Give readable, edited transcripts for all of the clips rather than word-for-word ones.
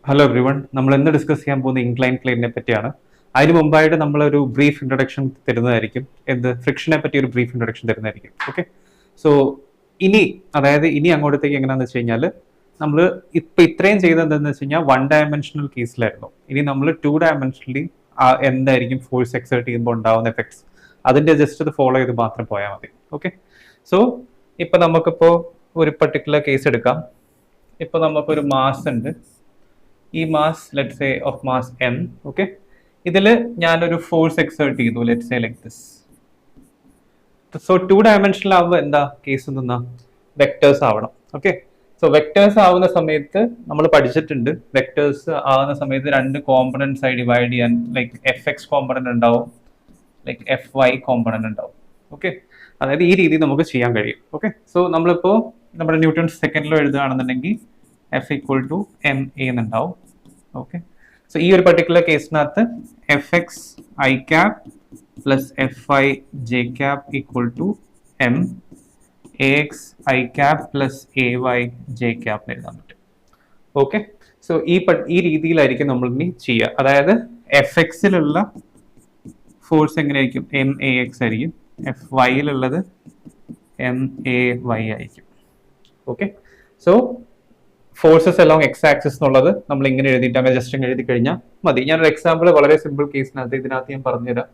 Hello every one. നമ്മൾ ഇന്ന് discuss ചെയ്യാൻ പോകുന്ന ഇൻക്ലൈൻ പ്ലെയിനെ പറ്റിയാണ്. അതിന് മുമ്പായിട്ട് നമ്മളൊരു ബ്രീഫ് ഇൻട്രൊഡക്ഷൻ തരുന്നതായിരിക്കും. ഫ്രിക്ഷനെ പറ്റി ഒരു ബ്രീഫ് ഇൻട്രൊഡക്ഷൻ തരുന്നതായിരിക്കും. ഓക്കെ, സോ ഇനി അങ്ങോട്ടത്തേക്ക് എങ്ങനെയാണെന്ന് വെച്ച് കഴിഞ്ഞാൽ നമ്മൾ ഇത്രയും ചെയ്തത് എന്താണെന്ന് വെച്ച് കഴിഞ്ഞാൽ 1 ഡയമെൻഷണൽ കേസിലായിരുന്നു. ഇനി നമ്മൾ 2 ഡയമെൻഷനലി എന്തായിരിക്കും ഫോഴ്സ് എക്സേർട്ട് ചെയ്യുമ്പോൾ ഉണ്ടാവുന്ന എഫക്ട്സ്, അതിന്റെ ജസ്റ്റ് ഇത് ഫോളോ ചെയ്ത് മാത്രം പോയാൽ മതി. ഓക്കെ, സോ ഇപ്പൊ നമുക്കിപ്പോ ഒരു പർട്ടിക്കുലർ കേസ് എടുക്കാം. ഇപ്പൊ നമുക്കൊരു മാസ് ഉണ്ട്. ഈ mass let say of mass m. Okay, ഇതിൽ ഞാനൊരു ഫോഴ്സ് എക്സേർട്ട് ചെയ്തു, let say like this. So 2 dimensional ആവുമ്പോൾ എന്താ കേസ് എന്തെന്നാ വെക്ടേഴ്സ് ആവണം. ഓക്കെ, സോ വെക്ടേഴ്സ് ആവുന്ന സമയത്ത് നമ്മൾ പഠിച്ചിട്ടുണ്ട്, വെക്ടേഴ്സ് ആവുന്ന സമയത്ത് 2 കോമ്പണൻസ് ആയി ഡിവൈഡ് ചെയ്യാൻ, ലൈക്ക് fx കോമ്പണന്റ് ഉണ്ടാവും, ലൈക്ക് fy കോമ്പണന്റ് ഉണ്ടാവും. ഓക്കെ, അതായത് ഈ രീതിയിൽ നമുക്ക് ചെയ്യാൻ കഴിയും. ഓക്കെ, സോ നമ്മളിപ്പോ നമ്മുടെ ന്യൂട്ടൺസ് സെക്കൻഡിലോ എഴുതുകയാണെന്നുണ്ടെങ്കിൽ f equal to M A എന്നുണ്ടാവും. ഓക്കെ, സോ ഈ ഒരു പർട്ടിക്കുലർ കേസിനകത്ത് F X I cap plus F I J cap equal to M A X I cap plus A Y J cap എഴുതാൻ പറ്റും. ഓക്കെ, സോ ഈ രീതിയിലായിരിക്കും നമ്മൾ ഇനി ചെയ്യുക. അതായത് എഫ് എക്സിലുള്ള ഫോഴ്സ് എങ്ങനെയായിരിക്കും, എം എ എക്സ് ആയിരിക്കും. എഫ് വൈയിലുള്ളത് എം എ വൈ ആയിരിക്കും. Okay, so forces along X axis എന്നുള്ളത് നമ്മൾ ഇങ്ങനെ എഴുതിയിട്ട് അങ്ങനെ ജസ്റ്റ് എഴുതി കഴിഞ്ഞാൽ മതി. ഞാനൊരു എക്സാമ്പിൾ വളരെ സിമ്പിൾ കേസിനകത്ത് ഇതിനകത്ത് ഞാൻ പറഞ്ഞുതരാം.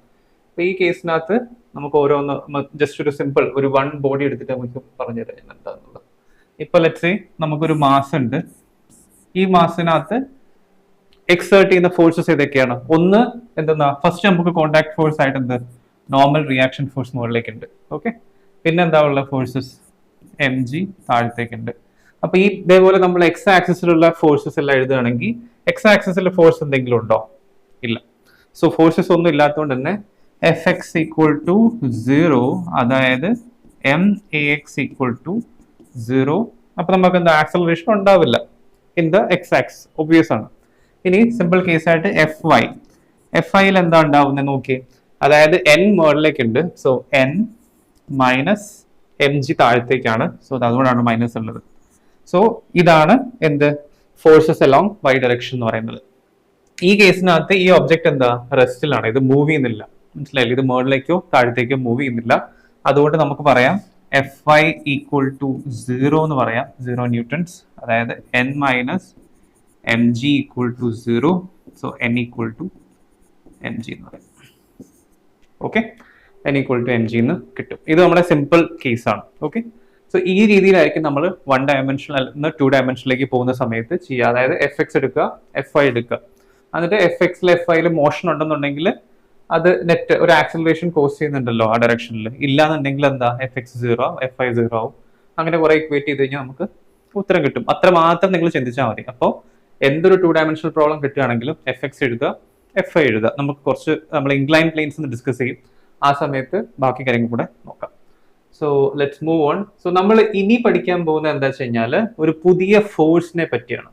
അപ്പൊ ഈ കേസിനകത്ത് നമുക്ക് ഓരോന്ന് ജസ്റ്റ് ഒരു സിമ്പിൾ ഒരു 1 ബോഡി എടുത്തിട്ട് നമുക്ക് പറഞ്ഞുതരാം ഞാൻ എന്താണെന്നുള്ളത്. ഇപ്പൊ ലെറ്റ്സ് സേ നമുക്കൊരു മാസ് ഉണ്ട്. ഈ മാസിനകത്ത് എക്സേർട്ട് ചെയ്യുന്ന ഫോഴ്സസ് ഏതൊക്കെയാണ്? ഒന്ന് എന്തെന്നാ, ഫസ്റ്റ് നമുക്ക് കോണ്ടാക്ട് ഫോഴ്സ് ആയിട്ട് എന്ത്, നോർമൽ റിയാക്ഷൻ ഫോഴ്സ് മുകളിലേക്ക് ഉണ്ട്. ഓക്കെ, പിന്നെ എന്താ ഉള്ള ഫോഴ്സസ്, എം ജി താഴത്തേക്കുണ്ട്. അപ്പൊ ഇതേപോലെ നമ്മൾ എക്സ് ആക്സിസിലുള്ള ഫോഴ്സസ് എല്ലാം എഴുതുകയാണെങ്കിൽ എക്സ് ആക്സിസിലെ ഫോഴ്സ് എന്തെങ്കിലും ഉണ്ടോ? ഇല്ല. സോ ഫോഴ്സസ് ഒന്നും ഇല്ലാത്തതുകൊണ്ട് തന്നെ എഫ് എക്സ് ഈക്വൽ ടു 0, അതായത് M A X equal to 0. അപ്പൊ നമുക്ക് എന്താ, ആക്സലറേഷൻ ഉണ്ടാവില്ല in the X axis, obvious ആണ്. ഇനി സിമ്പിൾ കേസ് ആയിട്ട് എഫ് ഐയിൽ എന്താ ഉണ്ടാവുന്നത് നോക്കി, അതായത് എൻ മുകളിലേക്ക് ഉണ്ട്. So N minus M G താഴത്തേക്കാണ്. സോ അതുകൊണ്ടാണ് മൈനസ് ഉള്ളത്. സോ ഇതാണ് എന്ത്, ഫോഴ്സസ് അലോങ് വൈ ഡയറക്ഷൻ എന്ന് പറയുന്നത്. ഈ കേസിനകത്ത് ഈ ഒബ്ജക്ട് എന്താ, റെസ്റ്റിലാണ്, ഇത് മൂവ് ചെയ്യുന്നില്ല. മനസ്സിലായില്ല, ഇത് മുകളിലേക്കോ താഴത്തേക്കോ മൂവ് ചെയ്യുന്നില്ല. അതുകൊണ്ട് നമുക്ക് പറയാം എഫ് ഐ ഈക്വൽ ടു 0 എന്ന് പറയാം, 0 ന്യൂട്ടൺസ്. അതായത് N minus M G equal to 0. So N equal to M G എന്ന് പറയാം. Okay, N equal to M G എന്ന് കിട്ടും. ഇത് നമ്മുടെ സിമ്പിൾ കേസാണ്. ഓക്കെ, സോ ഈ രീതിയിലായിരിക്കും നമ്മൾ 1 ഡയമെൻഷനിൽ നിന്ന് 2 ഡയമെൻഷനിലേക്ക് പോകുന്ന സമയത്ത് ചെയ്യുക. അതായത് എഫ് എക്സ് എടുക്കുക, എഫ് ഐ എടുക്കുക, എന്നിട്ട് എഫ് എക്സിൽ എഫ് ഐയിൽ മോഷൻ ഉണ്ടെന്നുണ്ടെങ്കിൽ അത് നെറ്റ് ഒരു ആക്സിലറേഷൻ കോസ് ചെയ്യുന്നുണ്ടല്ലോ ആ ഡയറക്ഷനിൽ. ഇല്ലാന്നുണ്ടെങ്കിൽ എന്താ, എഫ് എക്സ് 0 ആവും, എഫ് ഐ 0 ആവും. അങ്ങനെ കുറെ ഇക്വേറ്റ് ചെയ്ത് കഴിഞ്ഞാൽ നമുക്ക് ഉത്തരം കിട്ടും. അത്ര മാത്രം നിങ്ങൾ ചിന്തിച്ചാൽ മതി. അപ്പോൾ എന്തൊരു 2 ഡയമെൻഷണൽ പ്രോബ്ലം കിട്ടുകയാണെങ്കിലും എഫ് എക്സ് എഴുതുക, എഫ് ഐ എഴുതുക. നമുക്ക് കുറച്ച് നമ്മൾ ഇൻക്ലൈൻ പ്ലെയിൻസ് ഡിസ്കസ് ചെയ്യും, ആ സമയത്ത് ബാക്കി കാര്യങ്ങൾ കൂടെ നോക്കാം. So let's move on. So നമ്മൾ ഇനി പഠിക്കാൻ പോകുന്നത് എന്താ വെച്ച് കഴിഞ്ഞാൽ ഒരു പുതിയ ഫോഴ്സിനെ പറ്റിയാണ്.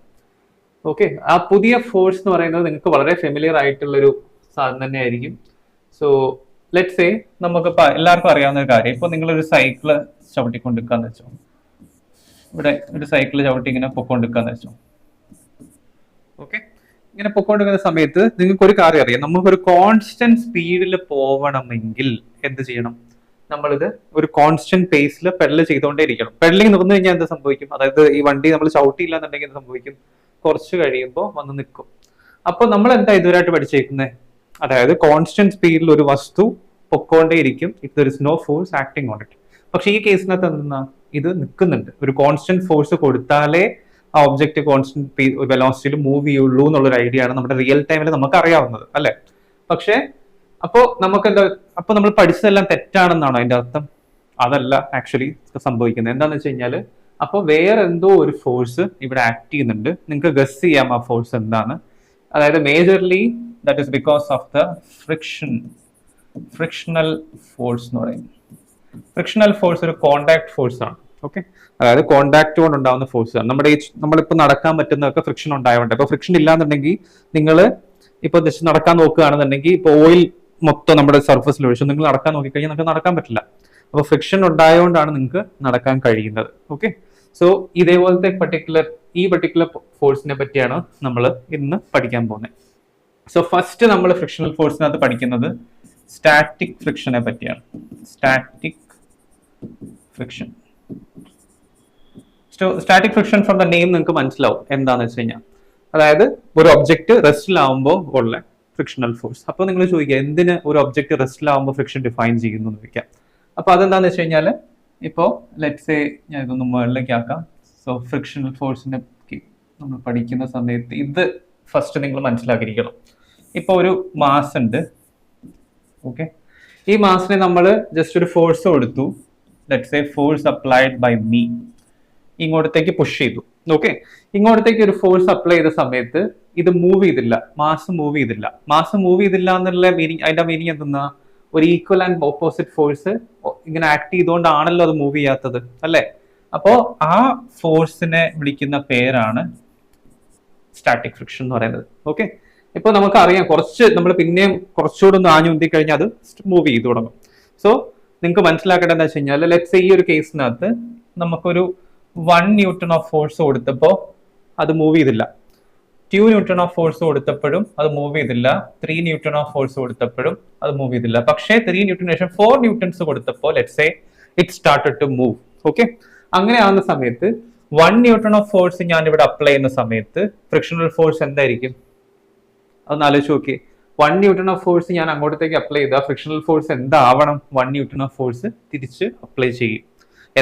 ഓക്കെ, ആ പുതിയ ഫോഴ്സ് എന്ന് പറയുന്നത് നിങ്ങൾക്ക് വളരെ ഫെമിലിയർ ആയിട്ടുള്ളൊരു സാധനം തന്നെ ആയിരിക്കും. സോ ലെറ്റ്സ് സേ നമുക്കിപ്പോൾ എല്ലാവർക്കും അറിയാവുന്ന ഒരു കാര്യം, ഇപ്പോൾ നിങ്ങളൊരു സൈക്കിള് ചവിട്ടിക്കൊണ്ടിരിക്കാന്ന് വെച്ചോ, ഇവിടെ ഒരു സൈക്കിള് ചവിട്ടി ഇങ്ങനെ പൊക്കോണ്ടിരിക്കാന്ന് വെച്ചോ. ഓക്കെ, ഇങ്ങനെ പൊക്കോണ്ടിരിക്കുന്ന സമയത്ത് നിങ്ങൾക്ക് ഒരു കാര്യം അറിയാം, നമുക്കൊരു കോൺസ്റ്റന്റ് സ്പീഡിൽ പോവണമെങ്കിൽ എന്ത് ചെയ്യണം, നമ്മളിത് ഒരു കോൺസ്റ്റന്റ് പേസിൽ പെഡൽ ചെയ്തുകൊണ്ടേ ഇരിക്കണം. പെഡലിങ് നിർന്നു കഴിഞ്ഞാൽ എന്ത് സംഭവിക്കും, അതായത് ഈ വണ്ടി നമ്മൾ ചവിട്ടിയില്ല എന്നുണ്ടെങ്കിൽ എന്ത് സംഭവിക്കും, കുറച്ച് കഴിയുമ്പോൾ വന്ന് നിൽക്കും. അപ്പൊ നമ്മൾ എന്താ ഇതുവരായിട്ട് പഠിച്ചേക്കുന്നത്, അതായത് കോൺസ്റ്റന്റ് സ്പീഡിൽ ഒരു വസ്തു പൊക്കോണ്ടേ ഇരിക്കും if there is no force acting on it. പക്ഷെ ഈ കേസിനകത്ത് എന്താ, ഇത് നിൽക്കുന്നുണ്ട്. ഒരു കോൺസ്റ്റന്റ് ഫോഴ്സ് കൊടുത്താലേ ആ ഒബ്ജക്റ്റ് കോൺസ്റ്റന്റ് വെലോസിറ്റിയിൽ മൂവ് ചെയ്യുള്ളൂ എന്നുള്ളൊരു ഐഡിയ ആണ് നമ്മുടെ റിയൽ ടൈമിൽ നമുക്ക് അറിയാവുന്നത്, അല്ലെ? പക്ഷെ അപ്പോ നമുക്ക് എന്താ, അപ്പൊ നമ്മൾ പഠിച്ചതെല്ലാം തെറ്റാണെന്നാണോ അതിന്റെ അർത്ഥം? അതല്ല ആക്ച്വലി സംഭവിക്കുന്നത്. എന്താണെന്ന് വെച്ച് കഴിഞ്ഞാൽ അപ്പോൾ വേറെ എന്തോ ഒരു ഫോഴ്സ് ഇവിടെ ആക്ട് ചെയ്യുന്നുണ്ട്. നിങ്ങൾക്ക് ഗസ് ചെയ്യാം ആ ഫോഴ്സ് എന്താണ്. അതായത് majorly that is because of the frictional force എന്ന് പറയും. ഫ്രിക്ഷണൽ ഫോഴ്സ് ഒരു കോണ്ടാക്ട് ഫോഴ്സ് ആണ്. ഓക്കെ, അതായത് കോണ്ടാക്ട് കൊണ്ട് ഉണ്ടാകുന്ന ഫോഴ്സ് ആണ്. നമ്മളിപ്പോൾ നടക്കാൻ പറ്റുന്നതൊക്കെ ഫ്രിക്ഷൻ ഉണ്ടായതുകൊണ്ട്. ഇപ്പൊ ഫ്രിക്ഷൻ ഇല്ലാന്നുണ്ടെങ്കിൽ നിങ്ങൾ ഇപ്പൊ ജസ്റ്റ് നടക്കാൻ നോക്കുകയാണെന്നുണ്ടെങ്കിൽ ഇപ്പൊ ഓയിൽ മൊത്തം നമ്മുടെ സർഫസിൽ ഒഴിച്ചു നിങ്ങൾ നടക്കാൻ നോക്കിക്കഴിഞ്ഞാൽ നിങ്ങൾക്ക് നടക്കാൻ പറ്റില്ല. അപ്പൊ ഫ്രിക്ഷൻ ഉണ്ടായതുകൊണ്ടാണ് നിങ്ങൾക്ക് നടക്കാൻ കഴിയുന്നത്. ഓക്കെ, സോ ഇതേപോലത്തെ ഈ പർട്ടിക്കുലർ ഫോഴ്സിനെ പറ്റിയാണ് നമ്മൾ ഇന്ന് പഠിക്കാൻ പോകുന്നത്. സോ ഫസ്റ്റ് നമ്മൾ ഫ്രിക്ഷണൽ ഫോഴ്സിനകത്ത് പഠിക്കുന്നത് സ്റ്റാറ്റിക് ഫ്രിക്ഷനെ പറ്റിയാണ്. Static friction. Static friction from the name നിങ്ങൾക്ക് മനസ്സിലാവും എന്താണെന്ന് വെച്ച് കഴിഞ്ഞാൽ, അതായത് ഒരു ഒബ്ജക്റ്റ് റെസ്റ്റിലാവുമ്പോൾ ഉള്ള ഫ്രിക്ഷണൽ ഫോഴ്സ്. അപ്പോൾ നിങ്ങൾ ചോദിക്കുക എന്തിന് ഒരു ഒബ്ജക്റ്റ് റെസ്റ്റിലാവുമ്പോൾ ഫ്രിക്ഷൻ ഡിഫൈൻ ചെയ്യുന്നു എന്ന് ചോദിക്കാം. അപ്പോൾ അതെന്താണെന്ന് വെച്ച് കഴിഞ്ഞാൽ, ഇപ്പോൾ ലെറ്റ്സ് സേ ഞാൻ ഇതൊന്ന് മുകളിലേക്ക് ആക്കാം. സോ ഫ്രിക്ഷണൽ ഫോഴ്സിനെ നമ്മൾ പഠിക്കുന്ന സമയത്ത് ഇത് ഫസ്റ്റ് നിങ്ങൾ മനസ്സിലാക്കിയിരിക്കണം. ഇപ്പോൾ ഒരു മാസ് ഉണ്ട്, ഓക്കെ. ഈ മാസിനെ നമ്മൾ ജസ്റ്റ് ഒരു ഫോഴ്സ് കൊടുത്തു, let's say force applied by me, ഇങ്ങോട്ടത്തേക്ക് പുഷ് ചെയ്തു, ഓക്കെ. ഇങ്ങോട്ടത്തേക്ക് ഒരു ഫോഴ്സ് അപ്ലൈ ചെയ്ത സമയത്ത് ഇത് മൂവ് ചെയ്തില്ല, മാസ് മൂവ് ചെയ്തില്ല. മാസ് മൂവ് ചെയ്തില്ല എന്നുള്ള മീനിങ്, അതിന്റെ മീനിങ് എന്തെന്നാ, ഒരു ഈക്വൽ ആൻഡ് ഓപ്പോസിറ്റ് ഫോഴ്സ് ഇങ്ങനെ ആക്ട് ചെയ്തുകൊണ്ടാണല്ലോ അത് മൂവ് ചെയ്യാത്തത്, അല്ലേ? അപ്പോ ആ ഫോഴ്സിനെ വിളിക്കുന്ന പേരാണ് സ്റ്റാറ്റിക് ഫ്രിക്ഷൻ എന്ന് പറയുന്നത്, ഓക്കെ. ഇപ്പൊ നമുക്കറിയാം, നമ്മൾ പിന്നെയും കുറച്ചുകൂടെ ഒന്ന് ആഞ്ഞുന്തി കഴിഞ്ഞാൽ അത് മൂവ് ചെയ്തു തുടങ്ങും. സോ നിങ്ങൾക്ക് മനസ്സിലാക്കേണ്ടത് എന്താ വെച്ച് കഴിഞ്ഞാൽ, ലെറ്റ്സ് ഈ ഒരു കേസിനകത്ത് നമുക്കൊരു 1 ന്യൂട്ടൺ ഓഫ് ഫോഴ്സ് കൊടുത്തപ്പോൾ അത് മൂവ് ചെയ്തില്ല. 2 ന്യൂട്ടൺ ഓഫ് ഫോഴ്സ് കൊടുത്തപ്പോഴും അത് മൂവ് ചെയ്തില്ല. 3 ന്യൂട്ടൺ ഓഫ് ഫോഴ്സ് കൊടുത്തപ്പോഴും അത് മൂവ് ചെയ്തില്ല. പക്ഷേ 3 ന്യൂട്ടൺ ശേഷം 4 ന്യൂട്ടൺസ് കൊടുത്തപ്പോൾ let's say it started to move, okay. അങ്ങനെ ആവുന്ന സമയത്ത് 1 ന്യൂട്ടൺ ഓഫ് ഫോഴ്സ് ഞാൻ ഇവിടെ അപ്ലൈ ചെയ്യുന്ന സമയത്ത് ഫ്രിക്ഷണൽ ഫോഴ്സ് എന്തായിരിക്കും? അതൊന്ന് ആലോചിച്ച് നോക്കി. 1 ന്യൂട്ടൺ ഓഫ് ഫോഴ്സ് ഞാൻ അങ്ങോട്ടത്തേക്ക് അപ്ലൈ ചെയ്താൽ ഫ്രിക്ഷണൽ ഫോഴ്സ് എന്താവണം? 1 ന്യൂട്ടൺ ഓഫ് ഫോഴ്സ് തിരിച്ച് അപ്ലൈ ചെയ്യും.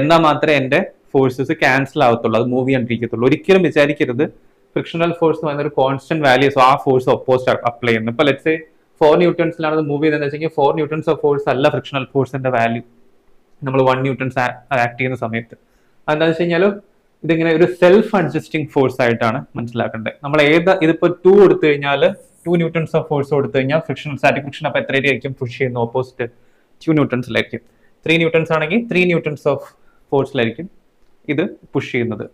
എന്നാൽ മാത്രമേ എൻ്റെ ഫോഴ്സസ് ക്യാൻസൽ ആവത്തുള്ളൂ, അത് മൂവ് ചെയ്യാണ്ടിരിക്കത്തുള്ളൂ. ഒരിക്കലും വിചാരിക്കരുത് ഫ്രിക്ഷണൽ ഫോഴ്സ് എന്ന് പറയുന്ന ഒരു കോൺസ്റ്റന്റ് വാല്യൂസ് ആ ഫോഴ്സ് ഒപ്പോസിറ്റ് അപ്ലൈ ചെയ്യുന്നത്. ഇപ്പൊ ലെറ്റ്സ് സേ 4 ന്യൂട്ടൺസിലാണ് അത് മൂവ് ചെയ്തതെന്ന് വെച്ചെങ്കിൽ 4 ന്യൂട്ടൺസ് ഓഫ് ഫോഴ്സ് അല്ല ഫ്രിക്ഷണൽ ഫോഴ്സിന്റെ വാല്യൂ നമ്മൾ 1 ന്യൂട്ടൺസ് ആക്ട് ചെയ്യുന്ന സമയത്ത്. അതെന്താണെന്ന് വെച്ച് കഴിഞ്ഞാൽ ഇതിങ്ങനെ ഒരു സെൽഫ് അഡ്ജസ്റ്റിംഗ് ഫോഴ്സ് ആയിട്ടാണ് മനസ്സിലാക്കേണ്ടത്. നമ്മൾ ഇതിപ്പോ 2 കൊടുത്തു കഴിഞ്ഞാൽ 2 ന്യൂട്ടൺസ് ഓഫ് ഫോഴ്സ് കൊടുത്തു കഴിഞ്ഞാൽ ഫ്രിക്ഷണൽ സ്റ്റാറ്റിക് ഫ്രിക്ഷൻ അപ്പൊ എത്രയായിരിക്കും പുഷ് ചെയ്യുന്ന? ഓപ്പോസിറ്റ് 2 ന്യൂട്ടൺസിലായിരിക്കും. 3 ന്യൂട്ടൺസ് ആണെങ്കിൽ 3 ന്യൂട്ടൺസ് ഓഫ് ഫോഴ്സിലായിരിക്കും ഇത് പുഷ് ചെയ്യുന്നത്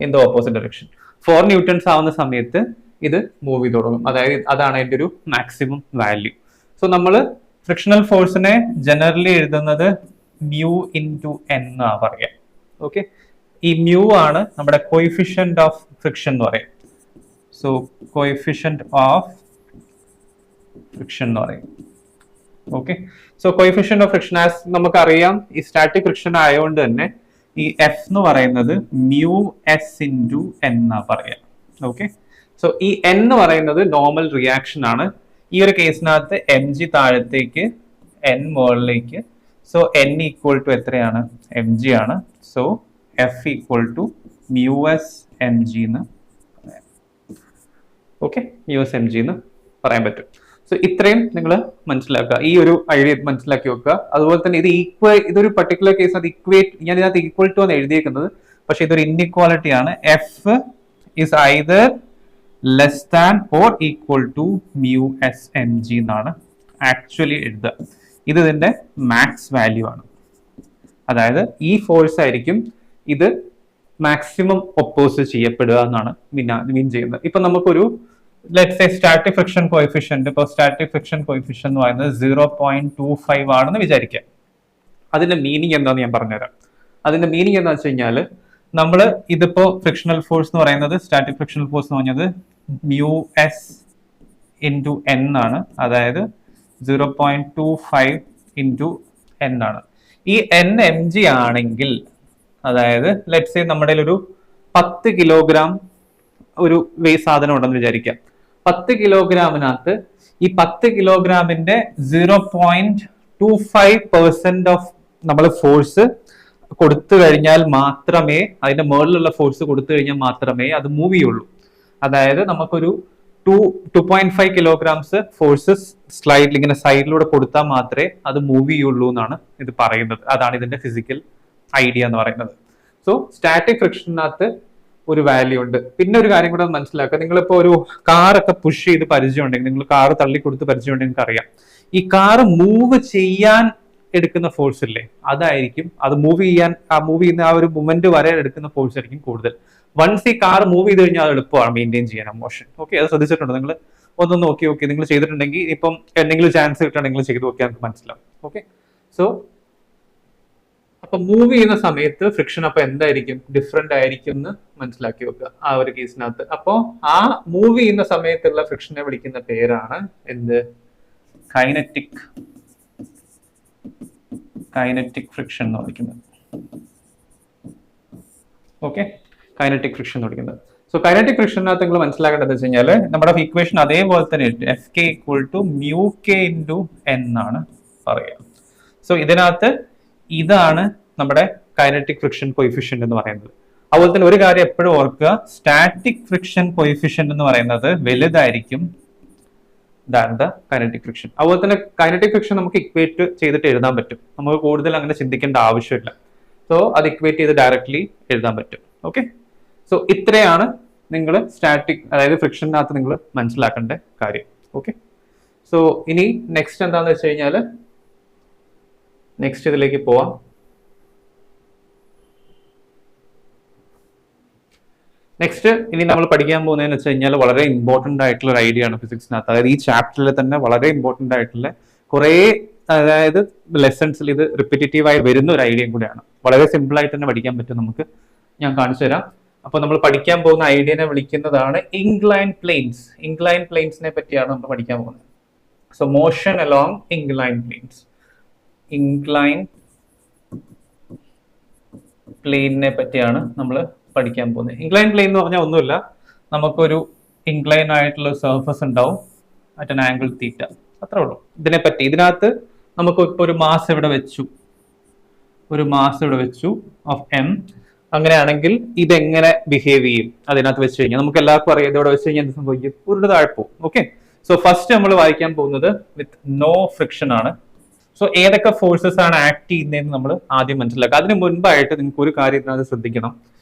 in the opposite direction. 4 Newton's ആവുന്ന സമയത്ത് ഇത് മൂവ് ചെയ്ത് തുടങ്ങും. അതായത് അതാണ് അതിന്റെ ഒരു മാക്സിമം വാല്യൂ. സോ നമ്മൾ ഫ്രിക്ഷണൽ ഫോഴ്സിനെ ജനറലി എഴുതുന്നത് മ്യൂ ഇൻറ്റു എൻ എന്നാ പറയാം, ഓക്കെ. ഈ മ്യൂ ആണ് നമ്മുടെ കോയിഫിഷ്യന്റ് ഓഫ് ഫ്രിക്ഷൻ എന്ന് പറയും. സോ കോയിഫിഷ്യന്റ് ഓഫ് ഫ്രിക്ഷൻ എന്ന് പറയും, okay. So coefficient of friction as നമുക്കറിയാം, ഈ സ്റ്റാറ്റിക് ഫ്രിക്ഷൻ ആയതുകൊണ്ട് തന്നെ ഈ എഫ് എന്ന് പറയുന്നത് മ്യൂ എസ് ഇൻറ്റു എൻ എന്നാ പറയാം, ഓക്കെ. സോ ഈ എൻ എന്ന് പറയുന്നത് നോർമൽ റിയാക്ഷൻ ആണ്. ഈ ഒരു കേസിനകത്ത് എം ജി താഴത്തേക്ക് എൻ മുകളിലേക്ക്. സോ എൻ ഈക്വൽ ടു എത്രയാണ്? എം ജി ആണ്. So F equal to mu S M G എന്ന് പറയാം, okay. Mu S M G എന്ന് പറയാൻ പറ്റും. സോ ഇത്രയും നിങ്ങൾ മനസ്സിലാക്കുക, ഈ ഒരു ഐഡിയ മനസ്സിലാക്കി വെക്കുക. അതുപോലെ തന്നെ ഇതൊരു പർട്ടിക്കുലർ കേസ് അത് ഞാൻ ഇതിനകത്ത് ഈക്വൽ ടു ആണ് എഴുതിയേക്കുന്നത്, പക്ഷെ ഇതൊരു ഇൻഇക്വാലിറ്റി ആണ്. F is either less than or equal to mu S M G എന്നാണ് ആക്ച്വലി എഴുതുക. ഇത് ഇതിന്റെ മാക്സ് വാല്യൂ ആണ്. അതായത് ഈ ഫോഴ്സ് ആയിരിക്കും ഇത് മാക്സിമം ഒപ്പോസ് ചെയ്യപ്പെടുക എന്നാണ് മീൻ ചെയ്യുന്നത്. ഇപ്പൊ നമുക്കൊരു let's say static friction coefficient, ഇപ്പോൾ സ്റ്റാറ്റിക് ഫ്രിക്ഷൻ കോഎഫിഷ്യന്റ് എന്ന് പറയുന്നത് 0.25 ആണെന്ന് വിചാരിക്കാം. അതിന്റെ മീനിങ് എന്താണെന്ന് ഞാൻ പറഞ്ഞുതരാം. അതിന്റെ മീനിങ് എന്താ വെച്ച് കഴിഞ്ഞാൽ, നമ്മൾ ഇതിപ്പോ ഫ്രിക്ഷണൽ ഫോഴ്സ് എന്ന് പറയുന്നത്, സ്റ്റാറ്റിക് ഫ്രിക്ഷണൽ ഫോഴ്സ് എന്ന് പറഞ്ഞത് മ്യൂ എസ് ഇൻറ്റു എൻ ആണ്. അതായത് 0.25 ഇൻറ്റു എൻ ആണ്. ഈ എൻ എം ജി ആണെങ്കിൽ, അതായത് ലെറ്റ്സ് സേ നമ്മുടെ ഒരു 10 കിലോഗ്രാം ഒരു സാധനം ഉണ്ടെന്ന് വിചാരിക്കാം. 10 കിലോഗ്രാമിനകത്ത് ഈ 10 കിലോഗ്രാമിന്റെ 0.25% ഓഫ് നമ്മൾ ഫോഴ്സ് കൊടുത്തു കഴിഞ്ഞാൽ മാത്രമേ, അതിന്റെ മുകളിലുള്ള ഫോഴ്സ് കൊടുത്തു കഴിഞ്ഞാൽ മാത്രമേ അത് മൂവ് ചെയ്യുള്ളൂ. അതായത് നമുക്കൊരു 2.5 കിലോഗ്രാംസ് ഫോഴ്സസ് സ്ലൈഡിൽ ഇങ്ങനെ സൈഡിലൂടെ കൊടുത്താൽ മാത്രമേ അത് മൂവ് ചെയ്യുള്ളൂ എന്നാണ് ഇത് പറയുന്നത്. അതാണ് ഇതിന്റെ ഫിസിക്കൽ ഐഡിയ എന്ന് പറയുന്നത്. സോ സ്റ്റാറ്റിക് ഫ്രിക്ഷനകത്ത് ഒരു വാല്യൂ ഉണ്ട്. പിന്നെ ഒരു കാര്യം കൂടെ മനസ്സിലാക്കുക, നിങ്ങളിപ്പോ ഒരു കാറൊക്കെ പുഷ് ചെയ്ത് പരിചയമുണ്ടെങ്കിൽ, നിങ്ങൾ കാറ് തള്ളിക്കൊടുത്ത് പരിചയമുണ്ടെങ്കിൽ നിങ്ങൾക്ക് അറിയാം, ഈ കാറ് മൂവ് ചെയ്യാൻ എടുക്കുന്ന ഫോഴ്സ് ഇല്ലേ, അതായിരിക്കും അത് മൂവ് ചെയ്യുന്ന ആ ഒരു മൊമെന്റ് വരെ എടുക്കുന്ന ഫോഴ്സ് ആയിരിക്കും കൂടുതൽ. വൺസ് ഈ കാർ മൂവ് ചെയ്ത് കഴിഞ്ഞാൽ അത് എളുപ്പമാണ് മെയിൻറ്റെയിൻ ചെയ്യാൻ മോഷൻ, ഓക്കെ. അത് ശ്രദ്ധിച്ചിട്ടുണ്ട് നിങ്ങൾ? ഒന്ന് നോക്കി നിങ്ങൾ ചെയ്തിട്ടുണ്ടെങ്കിൽ, ഇപ്പം എന്തെങ്കിലും ചാൻസ് കിട്ടുകയാണെങ്കിൽ ചെയ്ത് നോക്കിയാൽ നമുക്ക് മനസ്സിലാവും, ഓക്കെ. സോ അപ്പൊ മൂവ് ചെയ്യുന്ന സമയത്ത് ഫ്രിക്ഷൻ അപ്പൊ എന്തായിരിക്കും, ഡിഫറെന്റ് ആയിരിക്കും എന്ന് മനസ്സിലാക്കി വെക്കുക ആ ഒരു കേസിനകത്ത്. അപ്പോ ആ മൂവ് ചെയ്യുന്ന സമയത്തുള്ള ഫ്രിക്ഷനെ വിളിക്കുന്ന പേരാണ് എന്ത്, കൈനറ്റിക് ഫ്രിക്ഷൻ എന്ന് വിളിക്കുന്നത്. ഓക്കെ, കൈനറ്റിക് ഫ്രിക്ഷൻ എന്ന് വിളിക്കുന്നത്. സോ കൈനറ്റിക് ഫ്രിക്ഷനകത്ത് നിങ്ങൾ മനസ്സിലാക്കേണ്ടത് വെച്ച് കഴിഞ്ഞാൽ നമ്മുടെ ഇക്വേഷൻ അതേപോലെ തന്നെ F K equal to mu K into N ആണ് പറയുക. സോ ഇതിനകത്ത് ഇതാണ് നമ്മുടെ കൈനറ്റിക് ഫ്രിക്ഷൻ കോയിഫിഷ്യന്റ് എന്ന് പറയുന്നത്. അതുപോലെ തന്നെ ഒരു കാര്യം എപ്പോഴും ഓർക്കുക, സ്റ്റാറ്റിക് ഫ്രിക്ഷൻ കോയിഫിഷ്യന്റ് എന്ന് പറയുന്നത് വലുതായിരിക്കും ദാൻ ദ കൈനറ്റിക് ഫ്രിക്ഷൻ. അതുപോലെ തന്നെ കൈനറ്റിക് ഫ്രിക്ഷൻ നമുക്ക് ഇക്വേറ്റ് ചെയ്തിട്ട് എഴുതാൻ പറ്റും, നമുക്ക് കൂടുതൽ അങ്ങനെ ചിന്തിക്കേണ്ട ആവശ്യമില്ല. സോ അത് ഇക്വേറ്റ് ചെയ്ത് ഡയറക്ട്ലി എഴുതാൻ പറ്റും. ഓക്കെ, സോ ഇത്രയാണ് നിങ്ങൾ സ്റ്റാറ്റിക് അതായത് ഫ്രിക്ഷനകത്ത് നിങ്ങൾ മനസ്സിലാക്കേണ്ട കാര്യം. ഓക്കെ, സോ ഇനി നെക്സ്റ്റ് എന്താണെന്ന് വെച്ച് കഴിഞ്ഞാൽ നെക്സ്റ്റ് ഇതിലേക്ക് പോവാം. നെക്സ്റ്റ് ഇനി നമ്മൾ പഠിക്കാൻ പോകുന്നതെന്ന് വെച്ച് കഴിഞ്ഞാൽ വളരെ ഇമ്പോർട്ടന്റ് ആയിട്ടുള്ള ഒരു ഐഡിയ ആണ് ഫിസിക്സിനകത്ത്. അതായത് ഈ ചാപ്റ്ററിൽ തന്നെ വളരെ ഇമ്പോർട്ടന്റ് ആയിട്ടുള്ള കുറേ അതായത് ലെസൺസിൽ ഇത് റിപ്പീറ്റേറ്റീവ് ആയി വരുന്ന ഒരു ഐഡിയയും കൂടെയാണ്. വളരെ സിമ്പിൾ ആയിട്ട് തന്നെ പഠിക്കാൻ പറ്റും നമുക്ക്. ഞാൻ കാണിച്ചു തരാം. അപ്പൊ നമ്മൾ പഠിക്കാൻ പോകുന്ന ഐഡിയനെ വിളിക്കുന്നതാണ് ഇൻക്ലൈൻ പ്ലെയിൻസ്. ഇൻക്ലൈൻ പ്ലെയിൻസിനെ പറ്റിയാണ് നമ്മൾ പഠിക്കാൻ പോകുന്നത്. So motion along incline planes. Incline പ്ലെയിനെ പറ്റിയാണ് നമ്മൾ പഠിക്കാൻ പോകുന്നത്. ഇൻക്ലൈൻ പ്ലെയിൻ എന്ന് പറഞ്ഞാൽ ഒന്നുമില്ല, നമുക്കൊരു ഇൻക്ലൈൻ ആയിട്ടുള്ള സർഫസ് ഉണ്ടാവും അറ്റ് ആൻ ആംഗിൾ തീറ്റ, അത്രേ ഉള്ളൂ. ഇതിനെപ്പറ്റി ഇതിനകത്ത് നമുക്ക് ഇപ്പോൾ ഒരു മാസ് ഇവിടെ വെച്ചു, ഓഫ് എം. അങ്ങനെയാണെങ്കിൽ ഇതെങ്ങനെ ബിഹേവ് ചെയ്യും അതിനകത്ത് വെച്ച് കഴിഞ്ഞാൽ നമുക്ക് എല്ലാവർക്കും അറിയാം ഇതോടെ വെച്ച് കഴിഞ്ഞാൽ എന്ത് സംഭവിക്കും, ഉരുണ്ട് താഴ്പോവും. ഓക്കെ, സോ ഫസ്റ്റ് നമ്മൾ വായിക്കാൻ പോകുന്നത് വിത്ത് നോ ഫ്രിക്ഷൻ ആണ്. സോ ഏതൊക്കെ ഫോഴ്സസ് ആണ് ആക്ട് ചെയ്യുന്നതെന്ന് നമ്മൾ ആദ്യം മനസ്സിലാക്കുക. അതിന് മുൻപായിട്ട് നിങ്ങൾക്ക് ഒരു കാര്യം ഇതിനകത്ത് ശ്രദ്ധിക്കണം.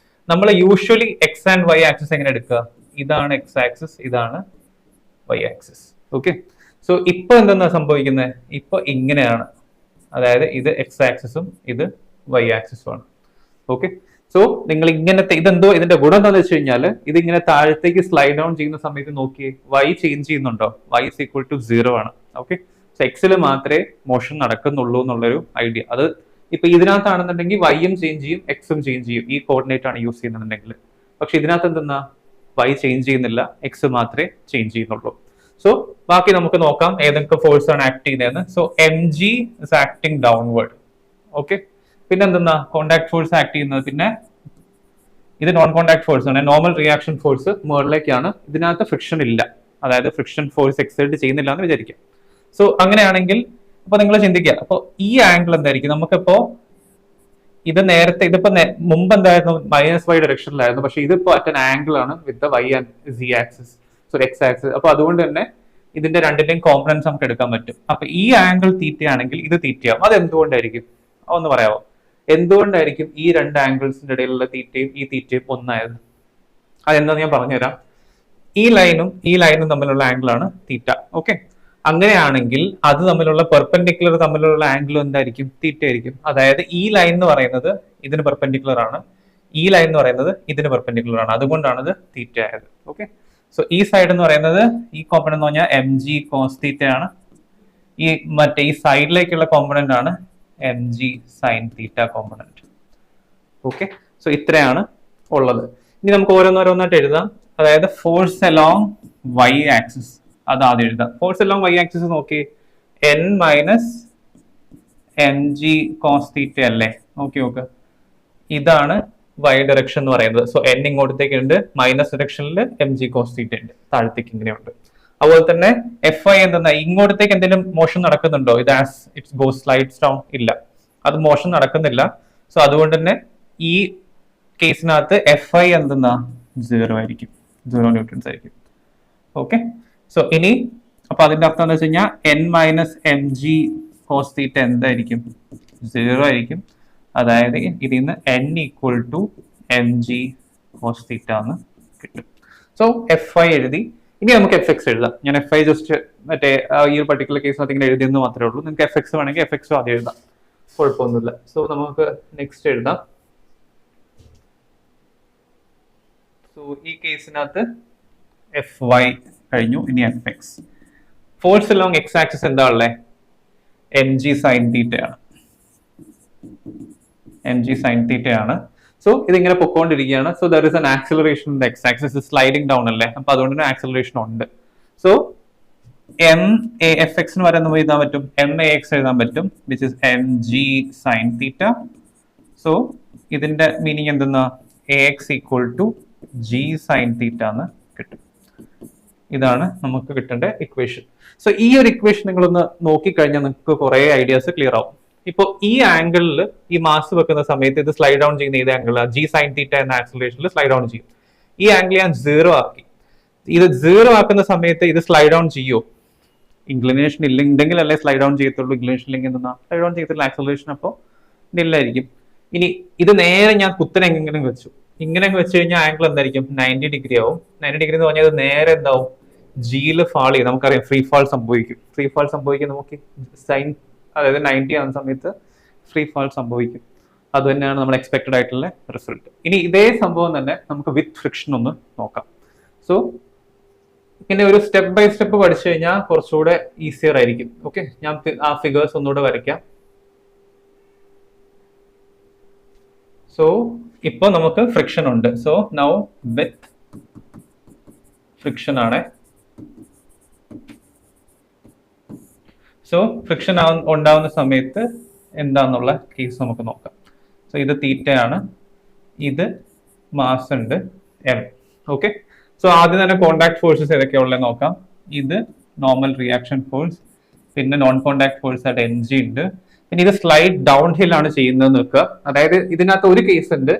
നമ്മൾ usually X and Y axis എങ്ങനെ എടുക്കുക, ഇതാണ് എക്സ് ആക്സിസ്, ഇതാണ് വൈ ആക്സിസ്. ഓക്കെ, സോ ഇപ്പൊ എന്തെന്നാ സംഭവിക്കുന്നത്, ഇപ്പൊ ഇങ്ങനെയാണ്, അതായത് ഇത് എക്സ് ആക്സിസും ഇത് വൈ ആക്സിസും ആണ്. ഓക്കെ, സോ നിങ്ങൾ ഇങ്ങനത്തെ ഇതെന്തോ ഇതിന്റെ ഗുണം എന്താണെന്ന് വെച്ച് കഴിഞ്ഞാൽ ഇതിങ്ങനെ താഴത്തേക്ക് സ്ലൈഡ് ഡൗൺ ചെയ്യുന്ന സമയത്ത് നോക്കിയേ വൈ ചേഞ്ച് ചെയ്യുന്നുണ്ടോ, വൈ ഇസ് ഈക്വൽ ടു 0 ആണ്. ഓക്കെ, സോ എക്സിൽ മാത്രമേ മോഷൻ നടക്കുന്നുള്ളൂ എന്നുള്ളൊരു ഐഡിയ. അത് ഇപ്പൊ ഇതിനകത്താണെന്നുണ്ടെങ്കിൽ വൈയും ചേഞ്ച് ചെയ്യും എക്സും ചേഞ്ച് ചെയ്യും, ഈ കോർഡിനേറ്റ് ആണ് യൂസ് ചെയ്യുന്നുണ്ടെങ്കിൽ. പക്ഷെ ഇതിനകത്ത് എന്തെന്നാ, വൈ ചേഞ്ച് ചെയ്യുന്നില്ല, എക്സ് മാത്രമേ ചേഞ്ച് ചെയ്യുന്നുള്ളൂ. സോ ബാക്കി നമുക്ക് നോക്കാം ഏതൊക്കെ ഫോഴ്സ് ആണ് ആക്ട് ചെയ്യുന്നതെന്ന്. So M G is acting downward. Okay, പിന്നെ എന്തെന്നാ കോണ്ടാക്ട് ഫോഴ്സ് ആക്ട് ചെയ്യുന്നത്, പിന്നെ ഇത് നോൺ കോണ്ടാക്ട് ഫോഴ്സ് ആണ്, നോർമൽ റിയാക്ഷൻ ഫോഴ്സ് മുകളിലേക്കാണ്. ഇതിനകത്ത് ഫ്രിക്ഷൻ ഇല്ല, അതായത് ഫ്രിക്ഷൻ ഫോഴ്സ് എക്സേർട്ട് ചെയ്യുന്നില്ല എന്ന് വിചാരിക്കാം. സോ അങ്ങനെയാണെങ്കിൽ അപ്പൊ നിങ്ങൾ ചിന്തിക്കുക, അപ്പൊ ഈ ആംഗിൾ എന്തായിരിക്കും, നമുക്കിപ്പോ ഇത് നേരത്തെ ഇതിപ്പോ മുമ്പ് എന്തായിരുന്നു, -y ഡയറക്ഷനിലായിരുന്നു, പക്ഷെ ഇതിപ്പോ അറ്റ് ആൻ ആംഗിൾ ആണ് with Y and C axis, so X axis. അപ്പൊ അതുകൊണ്ട് തന്നെ ഇതിന്റെ രണ്ടിന്റെയും കോമ്പണൻസ് നമുക്ക് എടുക്കാൻ പറ്റും. അപ്പൊ ഈ ആംഗിൾ തീറ്റയാണെങ്കിൽ ഇത് തീറ്റയാവും. അത് എന്തുകൊണ്ടായിരിക്കും, ഒന്ന് പറയാമോ, എന്തുകൊണ്ടായിരിക്കും ഈ രണ്ട് ആംഗിൾസിന്റെ ഇടയിലുള്ള തീറ്റയും ഈ തീറ്റയും ഒന്നായത്? അതെന്താന്ന് ഞാൻ പറഞ്ഞുതരാം. ഈ ലൈനും തമ്മിലുള്ള ആംഗിൾ ആണ് തീറ്റ. ഓക്കെ, അങ്ങനെയാണെങ്കിൽ അത് തമ്മിലുള്ള പെർപെൻഡിക്കുലർ തമ്മിലുള്ള ആംഗിൾ എന്തായിരിക്കും, തീറ്റ ആയിരിക്കും. അതായത് ഈ ലൈൻ എന്ന് പറയുന്നത് ഇതിന് പെർപെൻഡിക്കുലർ ആണ്, ഈ ലൈൻ എന്ന് പറയുന്നത് ഇതിന് പെർപെൻഡിക്കുലർ ആണ്, അതുകൊണ്ടാണ് ഇത് തീറ്റ ആയത്. ഓക്കെ, സോ ഈ സൈഡ് എന്ന് പറയുന്നത് ഈ കോമ്പണന്റ് എന്ന് പറഞ്ഞാൽ എം ജി കോസ് തീറ്റ ആണ്, ഈ മറ്റേ ഈ സൈഡിലേക്കുള്ള കോമ്പണന്റ് ആണ് എം ജി സൈൻ തീറ്റ കോമ്പണന്റ്. ഓക്കെ, സോ ഇത്രയാണ് ഉള്ളത്. ഇനി നമുക്ക് ഓരോന്നോരോന്നായിട്ട് എഴുതാം. അതായത് ഫോഴ്സ് അലോങ് വൈ ആക്സിസ്, അത് ആദ്യം എഴുതാം. ഫോഴ്സ് അലോങ് വൈ ആക്സിസ് നോക്കി, N minus M G cos theta അല്ലേ. നോക്ക്, ഇതാണ് വൈ ഡയറക്ഷൻ എന്ന് പറയുന്നത്. സോ എൻ ഇങ്ങോട്ടേക്ക് ഉണ്ട്, മൈനസ് ഡയറക്ഷനിൽ എം ജി കോസ് തീറ്റ ഉണ്ട്, താഴത്തേക്ക് ഇങ്ങനെയുണ്ട്. അതുപോലെ തന്നെ എഫ് ഐ എന്തെന്നാ, ഇങ്ങോട്ടേക്ക് എന്തെങ്കിലും മോഷൻ നടക്കുന്നുണ്ടോ, ഇത് as it's go slides down, ഇല്ല, അത് മോഷൻ നടക്കുന്നില്ല. സോ അതുകൊണ്ട് തന്നെ ഈ കേസിനകത്ത് എഫ് ഐ എന്തെന്നാ 0 ആയിരിക്കും, 0 ന്യൂട്ടൺസ് ആയിരിക്കും. ഓക്കെ, സോ ഇനി അപ്പൊ അതിന്റെ അർത്ഥം എന്താ വെച്ച് കഴിഞ്ഞാൽ N minus M G cos theta എന്തായിരിക്കും, 0 ആയിരിക്കും. അതായത് ഇതിൽ നിന്ന് N equal to M G cos theta എന്ന് കിട്ടും. സോ എഫ് ഐ എഴുതി. ഇനി നമുക്ക് എഫ് എക്സ് എഴുതാം. ഞാൻ എഫ് ഐ ജസ്റ്റ് മറ്റേ ഈ ഒരു പർട്ടിക്കുലർ കേസിനകത്ത് ഇങ്ങനെ എഴുതിയെന്ന് മാത്രമേ ഉള്ളൂ. നിങ്ങൾക്ക് എഫ് എക്സ് വേണമെങ്കിൽ എഫ് എക്സും ആദ്യം എഴുതാം, കുഴപ്പമൊന്നുമില്ല. സോ നമുക്ക് നെക്സ്റ്റ് എഴുതാം. സോ ഈ കേസിനകത്ത് എഫ് വൈ കഴിഞ്ഞു, ഇനി F X. Force along X axis എന്താ ഉള്ളത്, എം ജി സൈൻ തീറ്റയാണ്. mg sin theta ആണ്. സോ ഇതിങ്ങനെ പൊക്കോണ്ടിരിക്കുകയാണ്. So there is an acceleration in the X axis sliding down അല്ലേ, അപ്പൊ അതുകൊണ്ട് തന്നെ ആക്സിലറേഷൻ ഉണ്ട്. സോ എം എ എഫ് എക്സിന് വരെ നമുക്ക് എഴുതാൻ പറ്റും, എം എ എക്സ് എഴുതാൻ പറ്റും, which is M G sine theta. So ഇതിന്റെ മീനിങ് എന്തെന്നാ, A X equal to G sine theta എന്ന് കിട്ടും. ഇതാണ് നമുക്ക് കിട്ടേണ്ട ഇക്വേഷൻ. സോ ഈ ഒരു ഇക്വേഷൻ നിങ്ങളൊന്ന് നോക്കിക്കഴിഞ്ഞാൽ നിങ്ങൾക്ക് കുറെ ഐഡിയാസ് ക്ലിയർ ആവും. ഇപ്പോൾ ഈ ആംഗിളിൽ ഈ മാസ് വെക്കുന്ന സമയത്ത് ഇത് സ്ലൈഡ് ഡൗൺ ചെയ്യുന്ന ഏത് ആംഗിൾ, ജി സൈൻ തീറ്റ എന്ന ആക്സിലറേഷനിൽ സ്ലൈഡ് ഡൗൺ ചെയ്യും. ഈ ആംഗിൾ ഞാൻ 0 ആക്കി. ഇത് 0 ആക്കുന്ന സമയത്ത് ഇത് സ്ലൈഡ് ഡൗൺ ചെയ്യോ? ഇൻക്ലിനേഷൻ ഇല്ലെങ്കിൽ അല്ലേ സ്ലൈഡ് ഡൗൺ ചെയ്യത്തുള്ളൂ. ഇൻക്ലിനേഷൻ ഇല്ലെങ്കിൽ എന്താ സ്ലൈഡ് ഡൗൺ ചെയ്യത്തുള്ളൂ, ആക്സിലറേഷൻ അപ്പോൾ ഇല്ലായിരിക്കും. ഇനി ഇത് നേരെ ഞാൻ കുത്തനെ എങ്ങനെ വെച്ചു, ഇങ്ങനെ വെച്ച് കഴിഞ്ഞാൽ ആംഗിൾ എന്തായിരിക്കും, 90 ഡിഗ്രി ആവും. 90 ഡിഗ്രി എന്ന് പറഞ്ഞാൽ നേരെ എന്താവും, ജിയിൽ ഫാൾ ചെയ്യും. നമുക്കറിയാം ഫ്രീ ഫാൾ സംഭവിക്കും. ഫ്രീ ഫാൾ സംഭവിക്കും നമുക്ക് സൈൻ, അതായത് 90 ആവുന്ന സമയത്ത് ഫ്രീ ഫാൾ സംഭവിക്കും. അത് തന്നെയാണ് നമ്മൾ എക്സ്പെക്ടഡ് ആയിട്ടുള്ള റിസൾട്ട്. ഇനി ഇതേ സംഭവം തന്നെ നമുക്ക് വിത്ത് ഫ്രിക്ഷൻ ഒന്ന് നോക്കാം. സോ ഇങ്ങനെ ഒരു സ്റ്റെപ്പ് ബൈ സ്റ്റെപ്പ് പഠിച്ചു കഴിഞ്ഞാൽ കുറച്ചുകൂടെ ഈസിയർ ആയിരിക്കും. ഓക്കെ, ഞാൻ ആ ഫിഗേഴ്സ് ഒന്നുകൂടെ വരയ്ക്കാം. സോ ഇപ്പൊ നമുക്ക് ഫ്രിക്ഷൻ ഉണ്ട്. സോ നൗ വിത്ത് ഫ്രിക്ഷൻ ആണ്. സോ ഫ്രിക്ഷൻ ഉണ്ടാവുന്ന സമയത്ത് എന്താന്നുള്ള കേസ് നമുക്ക് നോക്കാം. സോ ഇത് തീറ്റയാണ്, ഇത് മാസ് ഉണ്ട് എം. ഓക്കെ, സോ ആദ്യം തന്നെ കോണ്ടാക്ട് ഫോഴ്സസ് ഏതൊക്കെയുള്ളത് നോക്കാം. ഇത് നോർമൽ റിയാക്ഷൻ ഫോഴ്സ്, പിന്നെ നോൺ കോണ്ടാക്ട് ഫോഴ്സ് ആയിട്ട് എൻ ജി ഉണ്ട്. പിന്നെ ഇത് സ്ലൈഡ് ഡൗൺ ഹിൽ ആണ് ചെയ്യുന്നത് നോക്കുക. അതായത് ഇതിനകത്ത് ഒരു കേസ് ഉണ്ട്,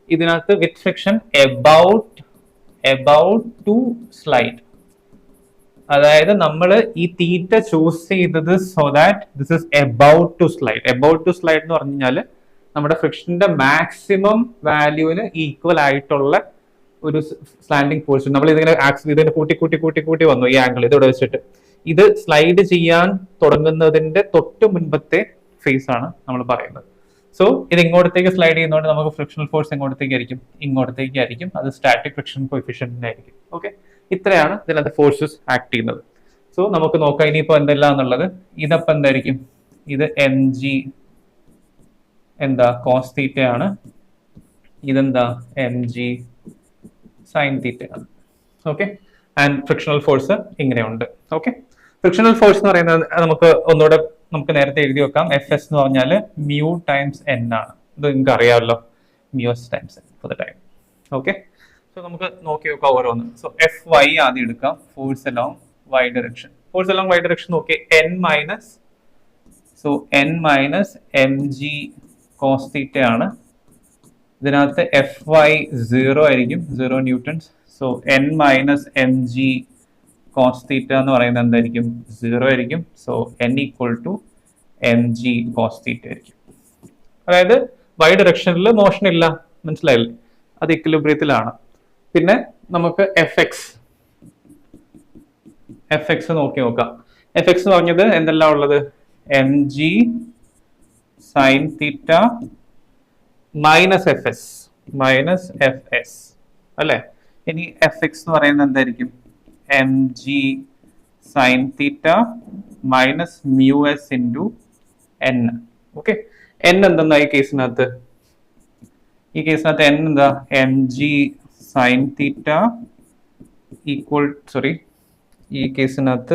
ഇതിനകത്ത് with friction about to slide. അതായത് നമ്മൾ ഈ തീറ്റ ചൂസ് ചെയ്തത് so that this is about to slide. About to slide എന്ന് പറഞ്ഞു കഴിഞ്ഞാൽ നമ്മുടെ ഫ്രിക്ഷന്റെ മാക്സിമം വാല്യൂവിന് ഈക്വൽ ആയിട്ടുള്ള ഒരു സ്ലാൻഡിങ് ഫോഴ്സ്. നമ്മൾ ഇതിനെ കൂട്ടി വന്നു ഈ ആംഗിൾ ഇതിവിടെ വെച്ചിട്ട്. ഇത് സ്ലൈഡ് ചെയ്യാൻ തുടങ്ങുന്നതിന്റെ തൊട്ട് മുൻപത്തെ ഫേസ് ആണ് നമ്മൾ പറയുന്നത്. സോ ഇത് ഇങ്ങോട്ടത്തേക്ക് സ്ലൈഡ് ചെയ്യുന്നതുകൊണ്ട് നമുക്ക് ഫ്രിക്ഷണൽ ഫോഴ്സ് എങ്ങോട്ടത്തേക്കായിരിക്കും, ഇങ്ങോട്ടത്തേക്കായിരിക്കും. അത് സ്റ്റാറ്റിക് ഫ്രിക്ഷൻ കോഎഫിഷ്യന്റിനായിരിക്കും. ഓക്കെ, ഇത്രയാണ് ഇതിനകത്ത് ഫോഴ്സസ് ആക്ട് ചെയ്യുന്നത്. സോ നമുക്ക് നോക്കാം ഇനിയിപ്പോ എന്തെല്ലാം എന്നുള്ളത്. ഇതപ്പോ എന്തായിരിക്കും, ഇത് എം ജി എന്താ കോസ് തീറ്റ ആണ്, ഇതെന്താ എം ജി സൈൻ തീറ്റ ആണ്. ഓക്കെ, ആൻഡ് ഫ്രിക്ഷണൽ ഫോഴ്സ് ഇങ്ങനെയുണ്ട്. ഓക്കെ, ഫ്രിക്ഷണൽ ഫോഴ്സ് എന്ന് പറയുന്നത് നമുക്ക് നേരത്തെ എഴുതി വെക്കാം. എഫ് എസ് എന്ന് പറഞ്ഞാൽ മ്യൂ ടൈംസ് എൻ ആണ്. ഇത് നിങ്ങൾക്ക് അറിയാമല്ലോ, mu S times N for the time. Okay, so നമുക്ക് നോക്കി നോക്കാം ഓരോന്ന്. സോ എഫ് വൈ ആദ്യം എടുക്കാം, force along Y direction. Force along Y direction നോക്കി N minus M G cos theta ആണ്. ഇതിനകത്ത് എഫ് വൈ 0 ആയിരിക്കും, 0 newtons. So N minus M G cos theta എന്ന് പറയുന്നത് എന്തായിരിക്കും, 0 ആയിരിക്കും. So N equal to M G cos theta ആയിരിക്കും. അതായത് വൈ ഡയറക്ഷനിൽ മോഷൻ ഇല്ല, മനസ്സിലായില്ലേ, അത് ഇക്വിലിബ്രിയത്തിലാണ്. പിന്നെ നമുക്ക് എഫ് എക്സ് നോക്കാം. എഫ് എക്സ് എന്ന് പറഞ്ഞത് എന്തെല്ലാം ഉള്ളത്, M G sine theta minus F S അല്ലെ. ഇനി എഫ് എക്സ് എന്ന് പറയുന്നത് എന്തായിരിക്കും, M G sine theta minus mu S into N. Okay, N എന്തെന്നാ ഈ കേസിനകത്ത് എൻ എന്താ, M G sine theta equal ഈ കേസിനകത്ത്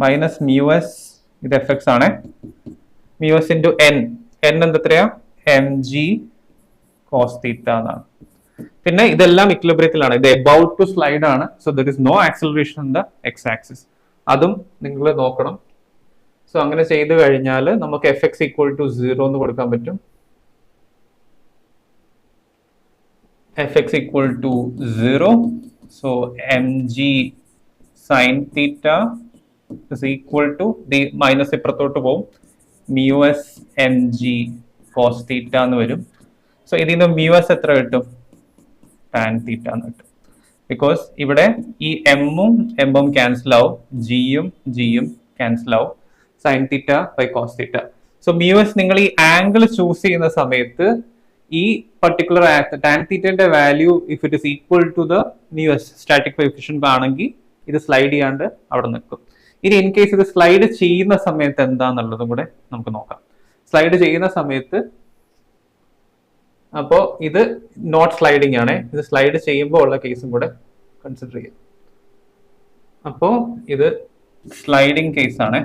മൈനസ് മ്യൂ എസ്, ഇത് എഫ് എക്സ് ആണ്, മ്യൂ എസ് ഇൻറ്റു എൻ എന്തെത്രയാ, എം ജി കോസ് തീറ്റ എന്നാണ്. പിന്നെ ഇതെല്ലാം ഇക്വിലിബ്രിയത്തിലാണ്. ഇത് എബൌട്ട് ടു സ്ലൈഡ് ആണ്. So there is no acceleration in the X axis. അതും നിങ്ങൾ നോക്കണം. സോ അങ്ങനെ ചെയ്തു കഴിഞ്ഞാൽ നമുക്ക് എഫ് എക്സ് ഈക്വൽ ടു 0 എന്ന് കൊടുക്കാൻ പറ്റും. F X equal to 0. So M G sine theta is equal to the minus ഇപ്പുറത്തോട്ട് പോകും, mu S M G cos theta എന്ന് വരും. സോ ഇതിൽ നിന്ന് മ്യൂ എസ് എത്ര കിട്ടും, ടാൻ തീറ്റ എന്ന് കിട്ടും. ബിക്കോസ് ഇവിടെ ഈ എമ്മും ക്യാൻസൽ ആവും, ജിയും ക്യാൻസൽ ആവും, sine theta by cos theta. So mu S നിങ്ങൾ ഈ ആംഗിൾ ചൂസ് ചെയ്യുന്ന സമയത്ത് ഈ പർട്ടിക്കുലർ ടാൻ തീറ്റന്റെ value if it is equal to the mu S static coefficient ആണെങ്കിൽ ഇത് സ്ലൈഡ് ചെയ്യാണ്ട് അവിടെ നിൽക്കും. ഇനി ഇൻ കേസ് ഇത് സ്ലൈഡ് ചെയ്യുന്ന സമയത്ത് എന്താന്നുള്ളതും കൂടെ നമുക്ക് നോക്കാം. സ്ലൈഡ് ചെയ്യുന്ന സമയത്ത് അപ്പോൾ ഇത് നോട്ട് സ്ലൈഡിങ് ആണ്, ഇത് സ്ലൈഡ് ചെയ്യുമ്പോൾ ഉള്ള കേസും കൂടെ കൺസിഡർ ചെയ്യാം. അപ്പോൾ ഇത് സ്ലൈഡിങ് കേസാണ്.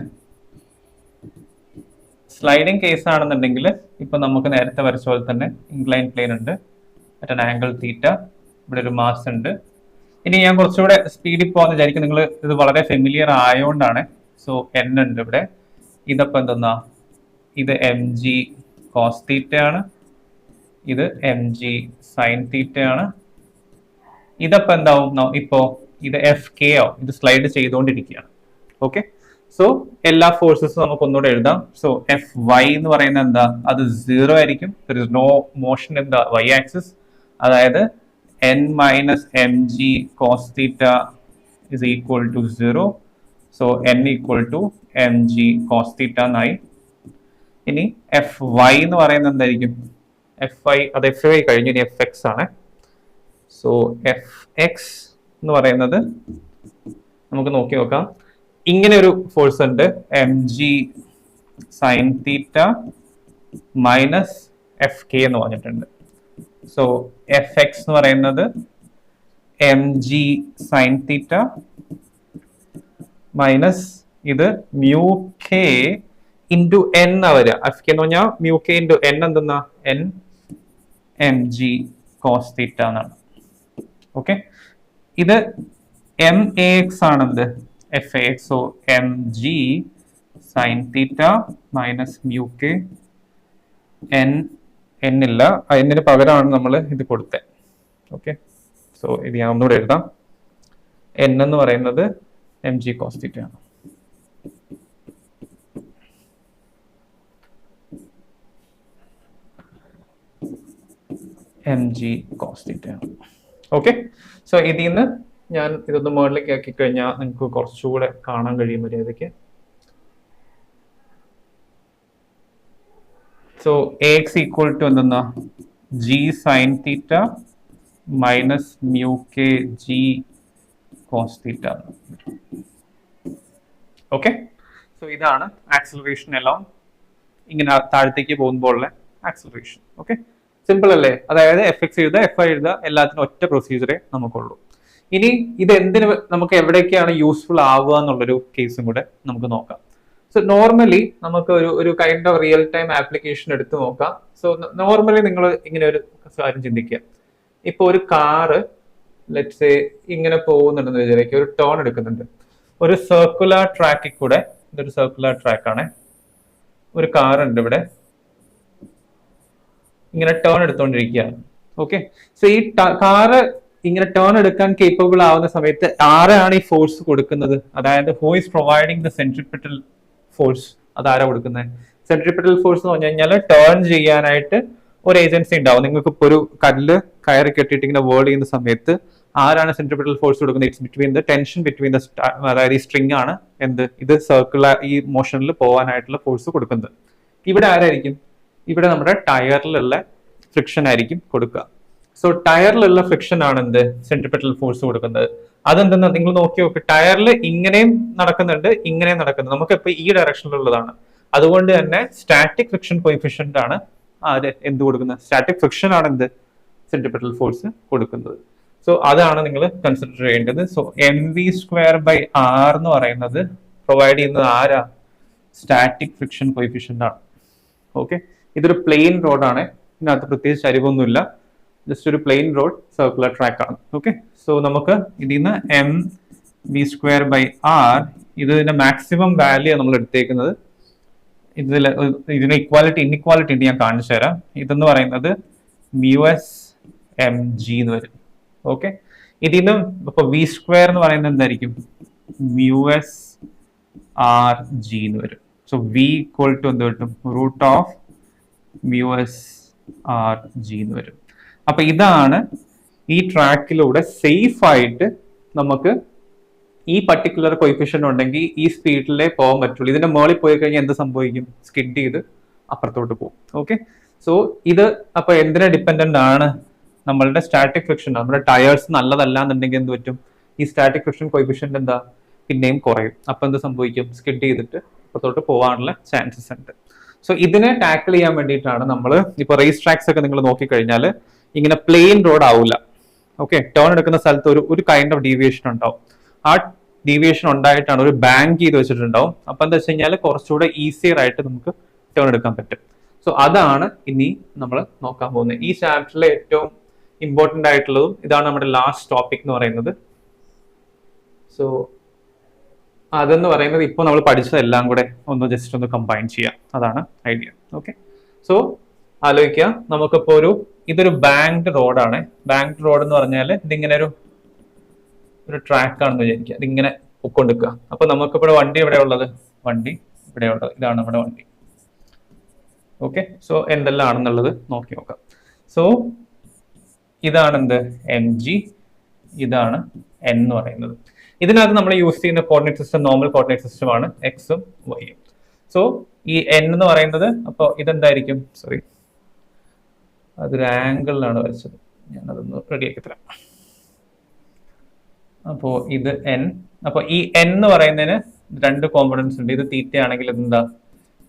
സ്ലൈഡിങ് കേസ് ആണെന്നുണ്ടെങ്കിൽ ഇപ്പൊ നമുക്ക് നേരത്തെ വരച്ച പോലെ തന്നെ ഇൻക്ലൈൻ പ്ലെയിൻ ഉണ്ട്, മറ്റേ ആംഗിൾ തീറ്റ, ഇവിടെ ഒരു മാസ് ഉണ്ട്. ഇനി ഞാൻ കുറച്ചുകൂടെ സ്പീഡിൽ പോകാന്ന് വിചാരിക്കും, നിങ്ങൾ ഇത് വളരെ ഫെമിലിയർ ആയതുകൊണ്ടാണ്. സോ എൻ ഉണ്ട് ഇവിടെ, ഇതപ്പോൾ എന്തെന്നാ, ഇത് എം ജി കോസ് തീറ്റ ആണ്, ഇത് എം ജി സൈൻ തീറ്റ ആണ്. ഇതപ്പോൾ എന്താവും ഇപ്പോ, ഇത് എഫ് കെ ആവും, ഇത് സ്ലൈഡ് ചെയ്തുകൊണ്ടിരിക്കുകയാണ്. ഓക്കെ, സോ എല്ലാ ഫോഴ്സസും നമുക്ക് ഒന്നുകൂടെ എഴുതാം. സോ എഫ് വൈ എന്ന് പറയുന്നത് എന്താ, അത് 0 ആയിരിക്കും. There is no motion in the Y axis. അതായത് n minus mg cos theta is equal to 0. So n equal to mg cos theta എന്നായി. ഇനി എഫ് വൈ എന്ന് പറയുന്നത് എന്തായിരിക്കും, എഫ് ഐ, അത് എഫ് ഐ കഴിഞ്ഞു, ഇനി എഫ് എക്സ് ആണ്. സോ എഫ് എക്സ് എന്ന് പറയുന്നത് നമുക്ക് നോക്കി നോക്കാം. ഇങ്ങനെ ഒരു ഫോഴ്സ് ഉണ്ട്, M G sine theta minus F K എന്ന് പറഞ്ഞിട്ടുണ്ട്. സോ എഫ് എക്സ് എന്ന് പറയുന്നത് M G sine theta minus ഇത് മ്യൂ കെ ഇൻറ്റു എൻ വരിക. എഫ് കെ എന്ന് പറഞ്ഞാൽ മ്യൂ കെ ഇൻറ്റു എൻ എന്തെന്നാ, N M G cos theta എന്നാണ്. ഓക്കെ, ഇത് എം എ എക്സ് ആണെന്ത്, F A X. So M G sine theta minus mu K, N എന്നില്ല, എന്നിന് പകരമാണ് നമ്മൾ ഇത് കൊടുത്തത്. ഓക്കെ, സോ ഇത് ഞാൻ ഒന്നുകൂടെ എഴുതാം. എൻ എന്ന് പറയുന്നത് എം ജി കോസ് തീറ്റ ആണ്. എം ജി കോസ് തീറ്റ ആണ്. ഓക്കെ, സോ ഇതിൽ നിന്ന് ഞാൻ ഇതൊന്ന് മുകളിലേക്ക് ആക്കി കഴിഞ്ഞാൽ നിങ്ങൾക്ക് കുറച്ചുകൂടെ കാണാൻ കഴിയും മര്യാദയ്ക്ക്. സോ എക്സ് ഈക്വൽ ടു എന്തെന്നാ, G sine theta minus mu K G cos theta. Okay, so ഇതാണ് ആക്സിലറേഷൻ എല്ലാം ഇങ്ങനെ താഴത്തേക്ക് പോകുമ്പോൾ ഉള്ള ആക്സിലറേഷൻ. ഓക്കെ, സിമ്പിൾ അല്ലേ? അതായത് എഫ് എക്സ് എഴുതുക, എഫ് ഐ എഴുതുക, എല്ലാത്തിനും ഒറ്റ പ്രൊസീജിയറേ നമുക്കുള്ളൂ. ഇനി ഇത് എന്തിന് നമുക്ക് എവിടേക്കാണ് യൂസ്ഫുൾ ആവുക എന്നുള്ളൊരു കേസും കൂടെ നമുക്ക് നോക്കാം. സോ നോർമലി നമുക്ക് ഒരു kind of real time application എടുത്ത് നോക്കാം. സോ നോർമലി നിങ്ങൾ ഇങ്ങനെ ഒരു കാര്യം ചിന്തിക്കുക. ഇപ്പൊ ഒരു കാറ് ലെറ്റ്സ് സേ ഇങ്ങനെ പോകുന്നുണ്ടെന്ന് വിചാരിക്കുക, ഒരു ടേൺ എടുക്കുന്നുണ്ട് ഒരു സർക്കുലർ ട്രാക്കിൽ കൂടെ. ഇതൊരു സർക്കുലർ ട്രാക്ക് ആണ്, ഒരു കാർ ഉണ്ട് ഇവിടെ, ഇങ്ങനെ ടേൺ എടുത്തോണ്ടിരിക്കുകയാണ്. ഓക്കെ, സോ ഈ കാറ് ഇങ്ങനെ ടേൺ എടുക്കാൻ കേപ്പബിൾ ആവുന്ന സമയത്ത് ആരാണ് ഈ ഫോഴ്സ് കൊടുക്കുന്നത്, അതായത് who is providing the centripetal force, അതാരാ കൊടുക്കുന്നത്? സെൻട്രിപിറ്റൽ ഫോഴ്സ് എന്ന് പറഞ്ഞു കഴിഞ്ഞാൽ ടേൺ ചെയ്യാനായിട്ട് ഒരു ഏജൻസി ഉണ്ടാവും. നിങ്ങൾക്ക് ഇപ്പോൾ ഒരു കല്ല് കയറി കെട്ടിയിട്ട് ഇങ്ങനെ വേർഡ് ചെയ്യുന്ന സമയത്ത് ആരാണ് സെൻട്രിപിറ്റൽ ഫോഴ്സ് കൊടുക്കുന്നത്? It's between the tension between the, അതായത് ഈ സ്ട്രിങ് ആണ് എന്ത്, ഇത് സർക്കുലർ ഈ മോഷനിൽ പോകാനായിട്ടുള്ള ഫോഴ്സ് കൊടുക്കുന്നത്. ഇവിടെ ആരായിരിക്കും? ഇവിടെ നമ്മുടെ ടയറിലുള്ള ഫ്രിക്ഷൻ ആയിരിക്കും കൊടുക്കുക. സോ ടയറിലുള്ള ഫ്രിക്ഷൻ ആണ് എന്ത്, സെൻട്രിപിറ്റൽ ഫോഴ്സ് കൊടുക്കുന്നത്. അതെന്തെന്ന് നിങ്ങൾ നോക്കി നോക്ക്, ടയറിൽ ഇങ്ങനെയും നടക്കുന്നുണ്ട്, ഇങ്ങനെയും നടക്കുന്നുണ്ട്. നമുക്ക് ഇപ്പൊ ഈ ഡയറക്ഷനിലുള്ളതാണ്. അതുകൊണ്ട് തന്നെ സ്റ്റാറ്റിക് ഫ്രിക്ഷൻ കോയിഫിഷ്യന്റ് ആണ് ആര് എന്ത് കൊടുക്കുന്നത്, സ്റ്റാറ്റിക് ഫ്രിക്ഷൻ ആണ് എന്ത്, സെൻട്രിപിറ്റൽ ഫോഴ്സ് കൊടുക്കുന്നത്. സോ അതാണ് നിങ്ങൾ കൺസിഡർ ചെയ്യേണ്ടത്. So M V square by R എന്ന് പറയുന്നത് പ്രൊവൈഡ് ചെയ്യുന്നത് ആരാ, സ്റ്റാറ്റിക് ഫ്രിക്ഷൻ കോയിഫിഷ്യന്റ് ആണ്. ഓക്കെ, ഇതൊരു പ്ലെയിൻ റോഡാണ്, ഇതിനകത്ത് പ്രത്യേകിച്ച് ചരിവൊന്നുമില്ല, ജസ്റ്റ് ഒരു പ്ലെയിൻ റോഡ് സർക്കുലർ ട്രാക്ക് ആണ്. ഓക്കെ, സോ നമുക്ക് ഇതിൽ നിന്ന് M V square by R, ഇതിന്റെ മാക്സിമം വാല്യൂ നമ്മൾ എടുത്തേക്കുന്നത്. ഇതിന് ഇൻഇക്വാലിറ്റി ഉണ്ട്, ഞാൻ കാണിച്ചു തരാം. ഇതെന്ന് പറയുന്നത് മ്യു എസ് എം ജി എന്ന് വരും. ഓക്കെ, ഇതിൽ നിന്ന് ഇപ്പൊ വി സ്ക്വയർ എന്ന് പറയുന്നത് എന്തായിരിക്കും, മ്യു എസ് ആർ ജി എന്ന് വരും. സോ വി ഈക്വൽ ടു എന്ത് കിട്ടും, root of mu S R G എന്ന് വരും. അപ്പൊ ഇതാണ് ഈ ട്രാക്കിലൂടെ സേഫ് ആയിട്ട് നമുക്ക് ഈ പർട്ടിക്കുലർ കോയിഫിഷ്യന്റ് ഉണ്ടെങ്കിൽ ഈ സ്പീഡിലേ പോകാൻ പറ്റുള്ളൂ. ഇതിന്റെ മുകളിൽ പോയി കഴിഞ്ഞാൽ എന്ത് സംഭവിക്കും, സ്കിഡ് ചെയ്ത് അപ്പുറത്തോട്ട് പോകും. ഓക്കെ, സോ ഇത് അപ്പൊ എന്തിനെ ഡിപ്പെൻഡന്റ് ആണ്, നമ്മളുടെ സ്റ്റാറ്റിക് ഫ്രിക്ഷൻ. നമ്മുടെ ടയേഴ്സ് നല്ലതല്ല എന്നുണ്ടെങ്കിൽ എന്ത് പറ്റും, ഈ സ്റ്റാറ്റിക് ഫ്രിക്ഷൻ കോയിഫിഷ്യന്റ് എന്താ, പിന്നെയും കുറയും. അപ്പൊ എന്ത് സംഭവിക്കും? സ്കിഡ് ചെയ്തിട്ട് അപ്പുറത്തോട്ട് പോകാനുള്ള ചാൻസസ് ഉണ്ട്. സോ ഇതിനെ ടാക്കിൾ ചെയ്യാൻ വേണ്ടിയിട്ടാണ് നമ്മൾ ഇപ്പൊ റേസ് ട്രാക്സ് ഒക്കെ നിങ്ങൾ നോക്കിക്കഴിഞ്ഞാൽ ഇങ്ങനെ പ്ലെയിൻ റോഡ് ആവില്ല. ഓക്കെ, ടേൺ എടുക്കുന്ന സ്ഥലത്ത് ഒരു കൈൻഡ് ഓഫ് ഡീവിയേഷൻ ഉണ്ടാവും. ആ ഡീവിയേഷൻ ഉണ്ടായിട്ടാണ് ഒരു ബാങ്ക് ചെയ്ത് വെച്ചിട്ടുണ്ടാവും. അപ്പൊ എന്താ വെച്ച് കഴിഞ്ഞാൽ കുറച്ചുകൂടെ ഈസിയർ ആയിട്ട് നമുക്ക് ടേൺ എടുക്കാൻ പറ്റും. സോ അതാണ് ഇനി നമ്മൾ നോക്കാൻ പോകുന്നത്. ഈ ചാപ്റ്ററിലെ ഏറ്റവും ഇമ്പോർട്ടൻ്റ് ആയിട്ടുള്ളതും ഇതാണ് നമ്മുടെ ലാസ്റ്റ് ടോപ്പിക് എന്ന് പറയുന്നത്. സോ അതെന്ന് പറയുന്നത് ഇപ്പോൾ നമ്മൾ പഠിച്ചതെല്ലാം കൂടെ ഒന്ന് ജസ്റ്റ് ഒന്ന് കമ്പൈൻ ചെയ്യാം, അതാണ് ഐഡിയ. ഓക്കെ, സോ ആലോചിക്കുക, നമുക്കിപ്പോൾ ഇതൊരു ബാങ്ക്ഡ് റോഡാണ്. ബാങ്ക്ഡ് റോഡ് എന്ന് പറഞ്ഞാൽ ഇതിങ്ങനെ ഒരു ട്രാക്ക് ആണെന്ന് വിചാരിക്കുക. ഇതിങ്ങനെ പൊക്കൊണ്ടിരിക്കുക. അപ്പൊ നമുക്കിവിടെ വണ്ടി എവിടെ ഉള്ളത്? വണ്ടി ഇവിടെ ഉള്ളത്. ഇതാണ് നമ്മുടെ വണ്ടി. ഓക്കെ, സോ എന്തെല്ലാം ആണെന്നുള്ളത് നോക്കി നോക്കാം. സോ ഇതാണ് എന്ത്? MG, ഇതാണ് N എന്ന് പറയുന്നത്. ഇതിനകത്ത് നമ്മൾ യൂസ് ചെയ്യുന്ന coordinate system normal coordinate system ആണ്, എക്സും വൈയും. സോ ഈ N എന്ന് പറയുന്നത്, അപ്പോൾ ഇതെന്തായിരിക്കും? സോറി, അതൊരു ആംഗിളിലാണ് വരച്ചത്, ഞാനതൊന്ന് റെഡിയാക്കി തരാം. അപ്പോൾ ഇത് N. അപ്പോൾ ഈ N എന്ന് പറയുന്നതിന് രണ്ട് കോമ്പണൻസ് ഉണ്ട്. ഇത് തീറ്റ ആണെങ്കിൽ എന്താ?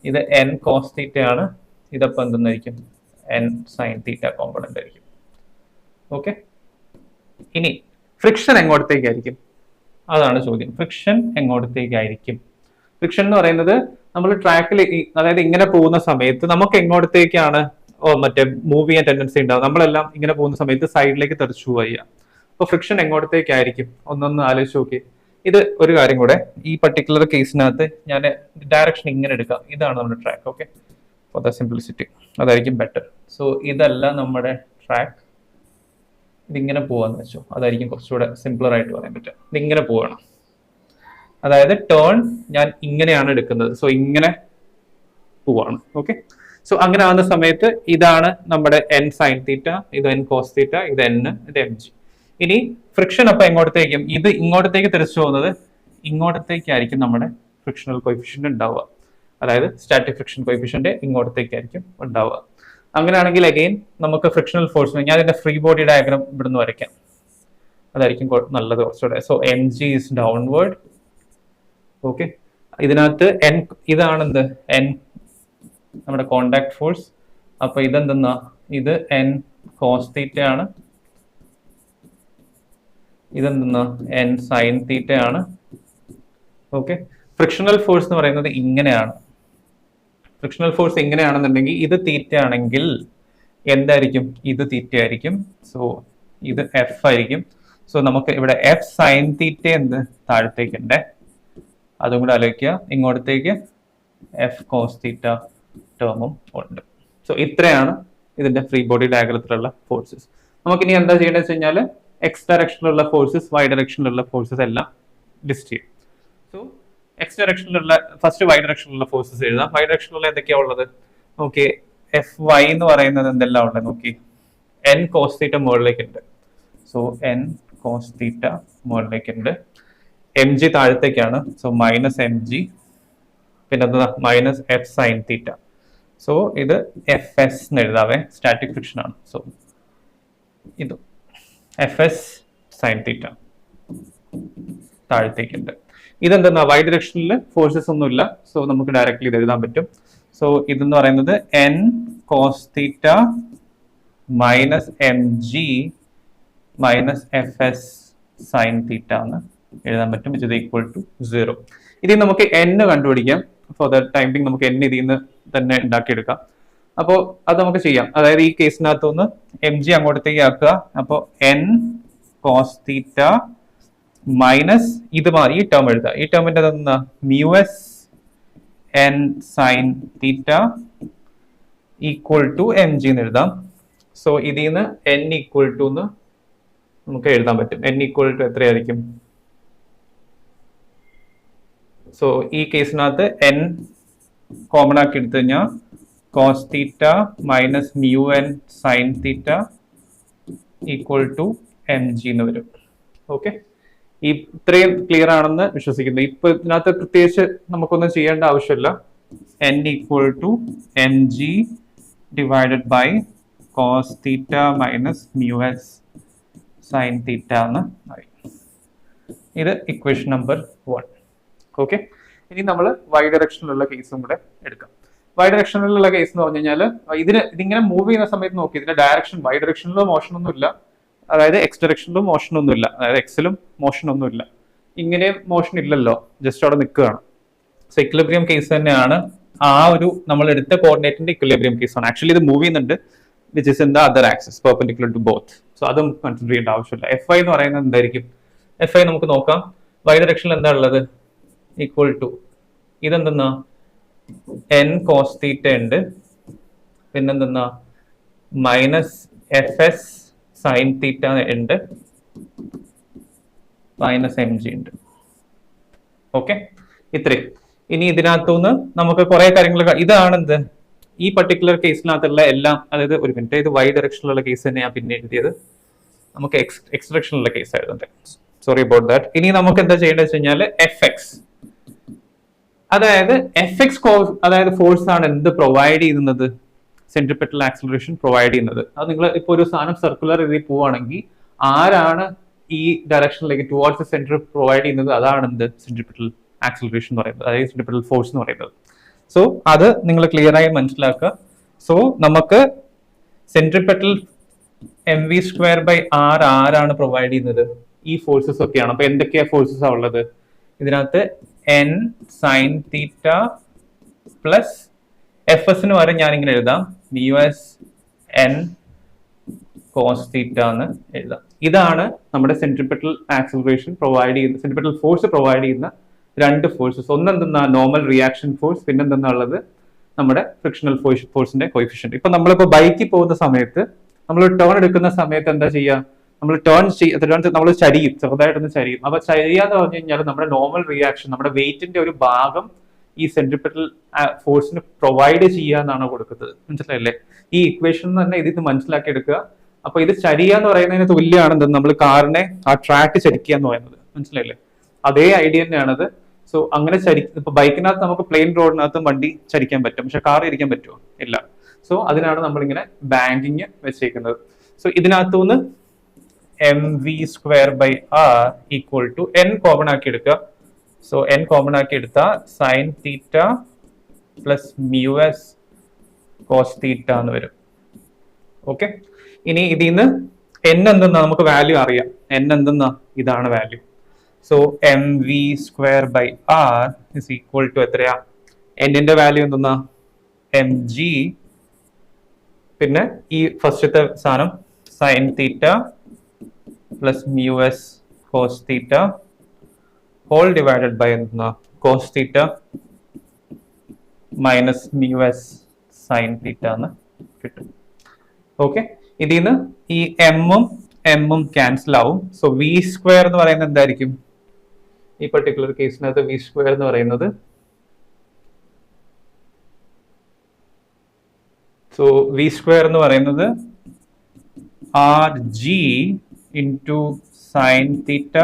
ഇത് N കോസ് തീറ്റ ആണ്. ഇതപ്പോൾ എന്തെന്നായിരിക്കും? N സൈൻ തീറ്റ കോമ്പണന്റ് ആയിരിക്കും. ഓക്കെ, ഇനി ഫ്രിക്ഷൻ എങ്ങോട്ടത്തേക്കായിരിക്കും? അതാണ് ചോദ്യം. ഫ്രിക്ഷൻ എങ്ങോട്ടത്തേക്കായിരിക്കും? ഫ്രിക്ഷൻ എന്ന് പറയുന്നത് നമ്മൾ ട്രാക്കിൽ, അതായത് ഇങ്ങനെ പോകുന്ന സമയത്ത് നമുക്ക് എങ്ങോട്ടത്തേക്കാണ് മറ്റേ മൂവ് ചെയ്യാൻ ടെൻഡൻസി ഉണ്ടാവും. നമ്മളെല്ലാം ഇങ്ങനെ പോകുന്ന സമയത്ത് സൈഡിലേക്ക് തെറിച്ചു പോവുക. അപ്പൊ ഫ്രിക്ഷൻ എങ്ങോട്ടത്തേക്കായിരിക്കും? ഒന്നൊന്ന് ആലോചിച്ച് നോക്കി. ഇത് ഒരു കാര്യം കൂടെ, ഈ പർട്ടിക്കുലർ കേസിനകത്ത് ഞാൻ ഡയറക്ഷൻ ഇങ്ങനെ എടുക്കാം. ഇതാണ് നമ്മുടെ track. Okay, for the simplicity അതായിരിക്കും ബെറ്റർ. സോ ഇതല്ല നമ്മുടെ ട്രാക്ക്, ഇതിങ്ങനെ പോവാന്ന് വെച്ചോ, അതായിരിക്കും കുറച്ചുകൂടെ സിംപ്ലർ ആയിട്ട് പറയാൻ പറ്റുക. ഇതിങ്ങനെ പോവണം, അതായത് ടേൺ ഞാൻ ഇങ്ങനെയാണ് എടുക്കുന്നത്. സോ ഇങ്ങനെ പോവാണ്. ഓക്കെ, സോ അങ്ങനെ ആവുന്ന സമയത്ത് ഇതാണ് നമ്മുടെ N സൈൻ തീറ്റ, ഇത് N കോസ് തീറ്റ, ഇത് N, ഇത് MG. ഇനി ഫ്രിക്ഷൻ അപ്പൊ എങ്ങോട്ടത്തേക്കും? ഇത് ഇങ്ങോട്ടത്തേക്ക് തിരിച്ചു പോകുന്നത് ഇങ്ങോട്ടത്തേക്കായിരിക്കും നമ്മുടെ ഫ്രിക്ഷണൽ കോയിഫിഷ്യന്റ് ഉണ്ടാവുക. അതായത് സ്റ്റാറ്റിക് ഫ്രിക്ഷൻ കോയിഫിഷ്യന്റ് ഇങ്ങോട്ടത്തേക്കായിരിക്കും ഉണ്ടാവുക. അങ്ങനെയാണെങ്കിൽ അഗെയിൻ നമുക്ക് ഫ്രിക്ഷണൽ ഫോഴ്സ്, ഞാൻ ഇതിന്റെ ഫ്രീ ബോഡി ഡയഗ്രാം ഇവിടുന്ന് വരയ്ക്കാം, അതായിരിക്കും നല്ലത് കുറച്ചുകൂടെ. So MG is downward. Okay, ഇതിനകത്ത് N, ഇതാണ് എന്ത്? N നമ്മുടെ കോണ്ടാക്ട് ഫോഴ്സ്. അപ്പൊ ഇതെന്തെന്നാ? ഇത് N കോസ് തീറ്റ ആണ്. ഇതെന്തെന്നാ? N സൈൻ തീറ്റ ആണ്. ഓക്കെ, ഫ്രിക്ഷണൽ ഫോഴ്സ് എന്ന് പറയുന്നത് ഇങ്ങനെയാണ്. ഫ്രിക്ഷണൽ ഫോഴ്സ് ഇങ്ങനെയാണെന്നുണ്ടെങ്കിൽ ഇത് തീറ്റ ആണെങ്കിൽ എന്തായിരിക്കും? ഇത് തീറ്റ ആയിരിക്കും. സോ ഇത് F ആയിരിക്കും. സോ നമുക്ക് ഇവിടെ F സൈൻ തീറ്റ എന്ത് താഴത്തേക്കുണ്ട്, അതും കൂടെ ആലോചിക്കുക. ഇങ്ങോട്ടത്തേക്ക് F കോസ് തീറ്റ ടേമും ഉണ്ട്. സോ ഇത്രയാണ് ഇതിന്റെ ഫ്രീ ബോഡി ഡയഗ്രത്തിലുള്ള ഫോഴ്സസ്. നമുക്കിനി എന്താ ചെയ്യേണ്ടത് വെച്ച് കഴിഞ്ഞാൽ എക്സ് ഡയറക്ഷനിലുള്ള ഫോഴ്സസ്, വൈ ഡയറക്ഷനിലുള്ള ഫോഴ്സസ് എല്ലാം ലിസ്റ്റ് ചെയ്യും. സോ എക്സ് ഡയറക്ഷനിലുള്ള ഫസ്റ്റ് വൈ ഡയറക്ഷനിലുള്ള ഫോഴ്സസ് എഴുതാം. വൈ ഡയറക്ഷനിലുള്ള എന്തൊക്കെയാ ഉള്ളത് നോക്കി. FY എന്ന് പറയുന്നത് എന്തെല്ലാം ഉള്ളത് നോക്കി. N കോസ് തീറ്റ മുകളിലേക്കുണ്ട്. സോ N കോസ് തീറ്റ മുകളിലേക്കുണ്ട്. MG താഴത്തേക്കാണ്. സോ മൈനസ് MG, പിന്നെ എന്താ? Minus F sine theta. So ഇത് FS എന്ന് എഴുതാവേ, സ്റ്റാറ്റിക് ഫ്രിക്ഷൻ ആണ്. സോ ഇത് FS സൈൻ തീറ്റ താഴത്തേക്കുണ്ട്. ഇതെന്താ? വൈ ഡയറക്ഷനിൽ ഫോഴ്സസ് ഒന്നുമില്ല. സോ നമുക്ക് ഡയറക്റ്റ്ലി ഇത് എഴുതാൻ പറ്റും. സോ ഇതെന്ന് പറയുന്നത് N cos theta minus MG minus FS sine theta എന്ന് എഴുതാൻ പറ്റും, വിച്ച് ഇസ് ഈക്വൽ ടു 0. ഇതിൽ നമുക്ക് N കണ്ടുപിടിക്കാം. ഫോർ ദ ടൈമിംഗ് നമുക്ക് N ഇതിൽ നിന്ന് തന്നെ ഉണ്ടാക്കിയെടുക്കാം. അപ്പോൾ അത് നമുക്ക് ചെയ്യാം. അതായത് ഈ കേസിനകത്തുനിന്ന് MG അങ്ങോട്ടത്തേക്ക് ആക്കുക. അപ്പോൾ N കോസ് തീറ്റ മൈനസ് ഇത് മാറി ഈ ടേം എഴുതുക. ഈ ടേമിന്റെ എന്താ? μS N sine theta equal to MG എന്ന് എഴുതാം. സോ ഇതിൽ നിന്ന് N ഈക്വൽ ടു എന്ന് നമുക്ക് എഴുതാൻ പറ്റും. N ഈക്വൽ ടു എത്രയായിരിക്കും? സോ ഈ കേസിനകത്ത് N കോമൺ ആക്കി എടുത്തു കഴിഞ്ഞാൽ cos theta minus μN sine theta equal to MG എന്ന് വരും. ഓക്കെ, ഈ ഇത്രയും ക്ലിയർ ആണെന്ന് വിശ്വസിക്കുന്നു. ഇപ്പൊ ഇതിനകത്ത് പ്രത്യേകിച്ച് നമുക്കൊന്നും ചെയ്യേണ്ട ആവശ്യമില്ല. N equal to MG divided by cos theta minus μS sine theta എന്ന് ആയി. ഇത് ഇക്വേഷൻ നമ്പർ 1. ഓക്കെ, ഇനി നമ്മൾ വൈ ഡയറക്ഷനിലുള്ള കേസും കൂടെ എടുക്കാം. വൈ ഡയറക്ഷനിലുള്ള കേസ് എന്ന് പറഞ്ഞു കഴിഞ്ഞാൽ ഇതിങ്ങനെ മൂവ് ചെയ്യുന്ന സമയത്ത് നോക്കി ഇതിന്റെ ഡയറക്ഷൻ വൈ ഡയറക്ഷനിലോ മോഷൻ ഒന്നുമില്ല, അതായത് എക്സ് ഡയറക്ഷനിലും മോഷൻ ഒന്നുമില്ല, അതായത് എക്സിലും മോഷൻ ഒന്നുമില്ല, ഇങ്ങനെ മോഷൻ ഇല്ലല്ലോ, ജസ്റ്റ് അവിടെ നിൽക്കുകയാണ്. സോ ഇക്വിലിബ്രിയം കേസ് തന്നെയാണ്, ആ ഒരു നമ്മൾ എടുത്ത കോർഡിനേറ്റിന്റെ ഇക്വിലിബ്രിയം കേസാണ്. ആക്ച്വലി ഇത് മൂവ് ചെയ്യുന്നുണ്ട് which is in the other axis perpendicular to both. So അതും കൺസിഡർ ചെയ്യേണ്ട ആവശ്യമില്ല. എഫ് ഐ എന്ന് പറയുന്നത് എന്തായിരിക്കും? എഫ് ഐ നമുക്ക് നോക്കാം. വൈ ഡയറക്ഷനിൽ എന്താ ഉള്ളത്? ഈക്വൽ ടു ഇതെന്തെന്നാ എൻ കോസ് തീറ്റ ഉണ്ട്, പിന്നെന്തെന്നാ minus F S sine theta ഉണ്ട്, മൈനസ് എം ജി ഉണ്ട്. ഓക്കെ, ഇത്രയും. ഇനി ഇതിനകത്തുനിന്ന് നമുക്ക് കുറെ കാര്യങ്ങൾ ഇതാണ് എന്ത് ഈ പർട്ടിക്കുലർ കേസിനകത്തുള്ള എല്ലാം, അതായത് ഒരു മിനിറ്റ്, ഇത് വൈ ഡയറക്ഷനിലുള്ള കേസ് തന്നെ ഞാൻ പിന്നെ എഴുതിയത്, നമുക്ക് എക്സ് ഡയറക്ഷനിലുള്ള കേസ് ആയതുകൊണ്ട് സോറി അബൌട്ട് ദാറ്റ്. ഇനി നമുക്ക് എന്താ ചെയ്യേണ്ടത് വെച്ച് കഴിഞ്ഞാൽ എഫ് എക്സ്, അതായത് എഫ് എക്സ് അതായത് ഫോഴ്സ് ആണ് എന്ത് പ്രൊവൈഡ് ചെയ്യുന്നത്? സെൻട്രിപെറ്റൽ ആക്സിലറേഷൻ പ്രൊവൈഡ് ചെയ്യുന്നത്. അത് നിങ്ങൾ ഇപ്പോൾ ഒരു സാധനം സർക്കുലർ രീതിയിൽ പോവുകയാണെങ്കിൽ ആരാണ് ഈ ഡയറക്ഷനിലേക്ക് ടുവാർഡ്സ് ദ സെന്റർ പ്രൊവൈഡ് ചെയ്യുന്നത്? അതാണ് എന്ത് സെൻട്രിപെറ്റൽ ആക്സിലറേഷൻ എന്ന് പറയുന്നത്, അതായത് സെൻട്രിപെറ്റൽ ഫോഴ്സ് എന്ന് പറയുന്നത്. സോ അത് നിങ്ങൾ ക്ലിയർ ആയി മനസ്സിലാക്കുക. സോ നമുക്ക് centripetal M V square by R ആരാണ് പ്രൊവൈഡ് ചെയ്യുന്നത്? ഈ ഫോഴ്സസ് ഒക്കെയാണ്. അപ്പൊ എന്തൊക്കെയാ ഫോഴ്സസ് ആ ഉള്ളത് ഇതിനകത്ത്? N sine theta plus F എസിന് വരെ ഞാൻ ഇങ്ങനെ എഴുതാം, mu S N cos theta എന്ന് എഴുതാം. ഇതാണ് നമ്മുടെ സെൻട്രിപെറ്റൽ ആക്സിലറേഷൻ പ്രൊവൈഡ് ചെയ്യുന്ന, സെൻട്രിപെറ്റൽ ഫോഴ്സ് പ്രൊവൈഡ് ചെയ്യുന്ന രണ്ട് ഫോഴ്സസ്. ഒന്നെന്തെന്നാ നോർമൽ റിയാക്ഷൻ ഫോഴ്സ്, പിന്നെന്തെന്നാ ഉള്ളത് നമ്മുടെ ഫ്രിക്ഷണൽ ഫോഴ്സിന്റെ കോയിഫിഷ്യന്റ്. ഇപ്പൊ നമ്മളിപ്പോ ബൈക്കിൽ പോകുന്ന സമയത്ത് നമ്മൾ ടേൺ എടുക്കുന്ന സമയത്ത് എന്താ ചെയ്യുക? നമ്മൾ നമ്മൾ ചരിയും, ചെറുതായിട്ടൊന്ന് ചരിയും. അപ്പൊ ചരിയാന്ന് പറഞ്ഞു കഴിഞ്ഞാൽ നമ്മുടെ നോർമൽ റിയാക്ഷൻ, നമ്മുടെ വെയിറ്റിന്റെ ഒരു ഭാഗം ഈ സെൻട്രിപെറ്റൽ ഫോഴ്സിന് പ്രൊവൈഡ് ചെയ്യാന്നാണ് കൊടുക്കുന്നത്. മനസ്സിലായില്ലേ? ഈ ഇക്വേഷൻ തന്നെ ഇതിന് മനസ്സിലാക്കി എടുക്കുക. അപ്പൊ ഇത് ചരിയ എന്ന് പറയുന്നതിന് തുല്യമാണെന്ന് നമ്മൾ കാറിനെ ആ ട്രാക്ക് ചരിക്കുക എന്ന് പറയുന്നത്. മനസ്സിലായില്ലേ? അതേ ഐഡിയ തന്നെയാണത്. സോ അങ്ങനെ ഇപ്പൊ ബൈക്കിനകത്ത് നമുക്ക് പ്ലെയിൻ റോഡിനകത്ത് വണ്ടി ചരിക്കാൻ പറ്റും, പക്ഷെ കാർ ഇരിക്കാൻ പറ്റുമോ? ഇല്ല. സോ അതിനാണ് നമ്മളിങ്ങനെ ബാങ്കിങ് വെച്ചേക്കുന്നത്. സോ ഇതിനകത്തുനിന്ന് M V square by R equal to N common ആക്കി എടുക്കുക. സോ എൻ കോമൺ ആക്കി എടുത്താൽ sine theta plus mu S cos theta എന്ന് വരും. ഓക്കെ, ഇനി ഇതിൽ നിന്ന് എൻ എന്തെന്നാ നമുക്ക് വാല്യൂ അറിയാം. എൻ എന്തെന്നാ ഇതാണ് value. So M V square by R is equal to എത്രയാ? എന്നിന്റെ വാല്യൂ എന്തെന്നാ? എം ജി, പിന്നെ ഈ ഫസ്റ്റത്തെ സാധനം sine theta plus mu S cos theta whole divided by എന്തെന്നാ? Cos theta minus mu S sine theta എന്ന് കിട്ടും. ഓക്കെ, ഇതിൽ നിന്ന് ഈ എമ്മും ക്യാൻസൽ ആവും. സോ വി സ്ക്വയർ എന്ന് പറയുന്നത് എന്തായിരിക്കും? ഈ പർട്ടിക്കുലർ കേസിനകത്ത് വി സ്ക്വയർ എന്ന് പറയുന്നത്, സോ വി സ്ക്വയർ എന്ന് പറയുന്നത് R G into sine theta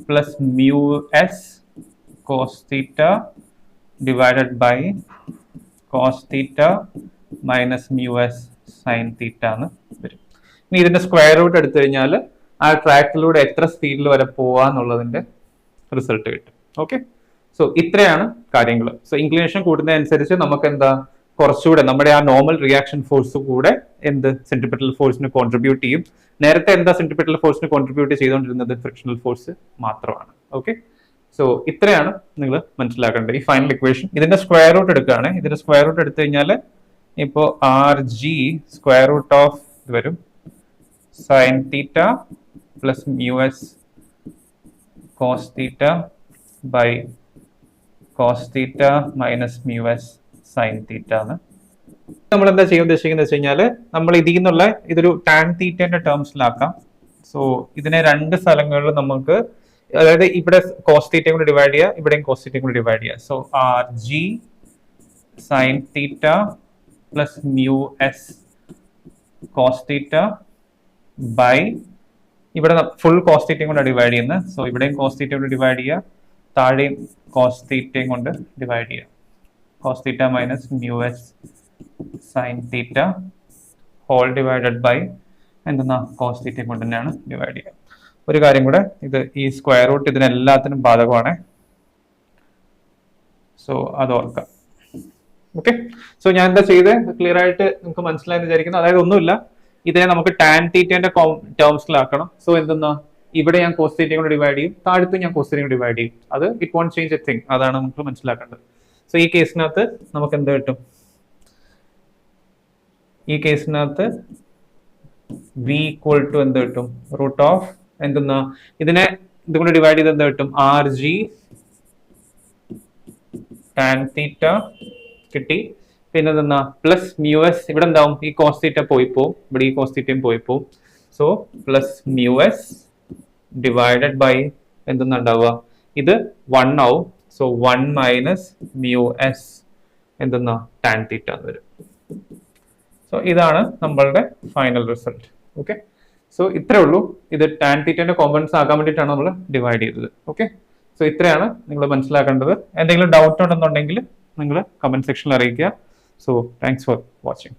plus mu S cos theta divided by cos theta minus mu S sine theta എന്ന് വരും. ഇനി ഇതിന്റെ സ്ക്വയർ റൂട്ട് എടുത്തു കഴിഞ്ഞാൽ ആ ട്രാക്കിലൂടെ എത്ര സ്പീഡിൽ വരെ പോവാന്നുള്ളതിന്റെ റിസൾട്ട് കിട്ടും. ഓക്കെ, സോ ഇത്രയാണ് കാര്യങ്ങൾ. സോ ഇൻക്ലിനേഷൻ കൂടുന്നതനുസരിച്ച് നമുക്ക് എന്താ കുറച്ചുകൂടെ നമ്മുടെ ആ നോർമൽ റിയാക്ഷൻ ഫോഴ്സ് കൂടെ എന്ത് സെൻട്രിപെറ്റൽ ഫോഴ്സിന് കോൺട്രിബ്യൂട്ട് ചെയ്യും. നേരത്തെ എന്താ സെൻട്രിപെറ്റൽ ഫോഴ്സിന് കോൺട്രിബ്യൂട്ട് ചെയ്തുകൊണ്ടിരുന്നത്? ഫ്രിക്ഷണൽ ഫോഴ്സ് മാത്രമാണ്. ഓക്കെ, സോ ഇത്രയാണ് നിങ്ങൾ മനസ്സിലാക്കേണ്ടത്. ഈ ഫൈനൽ ഇക്വേഷൻ ഇതിന്റെ സ്ക്വയർ റൂട്ട് എടുക്കുകയാണ്. ഇതിന്റെ സ്ക്വയർ റൂട്ട് എടുത്തു കഴിഞ്ഞാൽ ഇപ്പോൾ R G square root of ഇത് വരും sine theta plus mu S cos theta by cos theta minus mu S sine theta എന്ന്. നമ്മൾ എന്താ ചെയ്യാൻ ഉദ്ദേശിക്കുന്നത് വെച്ച് കഴിഞ്ഞാൽ നമ്മൾ ഇതിൽ നിന്നുള്ള ഇതൊരു ടാൻ തീറ്റന്റെ ടേംസിലാക്കാം. സോ ഇതിനെ രണ്ട് സ്ഥലങ്ങളിലും നമുക്ക്, അതായത് ഇവിടെ കോസ് തീറ്റയും കൂടി ഡിവൈഡ് ചെയ്യുക, ഇവിടെയും കോസ് തീറ്റയും കൂടി ഡിവൈഡ് ചെയ്യുക. So R G sine theta plus mu S cos theta by ഇവിടെ ഫുൾ കോസ് തീറ്റയും കൊണ്ട് ഡിവൈഡ് ചെയ്യുന്നത്. സോ ഇവിടെയും കോസ് തീറ്റയും കൊണ്ട് ഡിവൈഡ് ചെയ്യുക, താഴെയും കോസ് തീറ്റയും കൊണ്ട് ഡിവൈഡ് ചെയ്യുക. Cos theta minus mu S sine theta whole divided by എന്തെന്നാ കോസ് തീറ്റയും കൊണ്ട് തന്നെയാണ് ഡിവൈഡ് ചെയ്യുക. ഒരു കാര്യം കൂടെ, ഇത് ഈ സ്ക്വയർ റൂട്ട് ഇതിനെല്ലാത്തിനും ബാധകമാണ്. സോ അത് ഓർക്കാം. ഓക്കെ, സോ ഞാൻ എന്താ ചെയ്തത് ക്ലിയർ ആയിട്ട് നിങ്ങൾക്ക് മനസ്സിലായെന്ന് വിചാരിക്കുന്നു. അതായത് ഒന്നുമില്ല, ഇതിനെ നമുക്ക് ടാൻ തീറ്റന്റെ ടേംസിലാക്കണം. സോ എന്തെന്നാ, ഇവിടെ ഞാൻ കോസ് തീറ്റയും കൂടെ ഡിവൈഡ് ചെയ്യും, താഴത്ത് ഞാൻ കോസ് തീറ്റയും ഡിവൈഡ് ചെയ്യും. അത് it won't change a thing. അതാണ് നമുക്ക് മനസ്സിലാക്കേണ്ടത്. സോ ഈ കേസിനകത്ത് നമുക്ക് എന്ത് കിട്ടും? ഈ കേസിനകത്ത് വി ഈക്വൽ ടു എന്ത് കിട്ടും? റൂട്ട് ഓഫ് എന്തെന്നാ, ഇതിനെ ഇതുകൊണ്ട് ഡിവൈഡ് ചെയ്ത് എന്ത് കിട്ടും? ആർ ജി ടാൻ തീറ്റ കിട്ടി. പിന്നെ എന്തെന്നാ പ്ലസ് മ്യൂ എസ്, ഇവിടെ എന്താവും? ഈ കോസ് തീറ്റ പോയിപ്പോവും, ഇവിടെ ഈ കോസ് തീറ്റയും പോയിപ്പോവും. So plus mu S divided by എന്തെന്നുണ്ടാവുക? ഇത് 1 ആവും. സോ 1 മൈനസ് മ്യൂ എസ് എന്തെന്നാ ടാൻ തീറ്റ എന്ന് വരും. സോ ഇതാണ് നമ്മളുടെ ഫൈനൽ റിസൾട്ട്. ഓക്കെ, സോ ഇത്രേ ഉള്ളൂ. ഇത് ടാൻ തീറ്റന്റെ കോമ്പണൻസ് ആക്കാൻ വേണ്ടിയിട്ടാണ് നമ്മൾ ഡിവൈഡ് ചെയ്തത്. ഓക്കെ, സോ ഇത്രയാണ് നിങ്ങൾ മനസ്സിലാക്കേണ്ടത്. എന്തെങ്കിലും ഡൗട്ട് ഉണ്ടെന്നുണ്ടെങ്കിൽ നിങ്ങൾ കമന്റ് സെക്ഷനിൽ അറിയിക്കുക. So thanks for watching.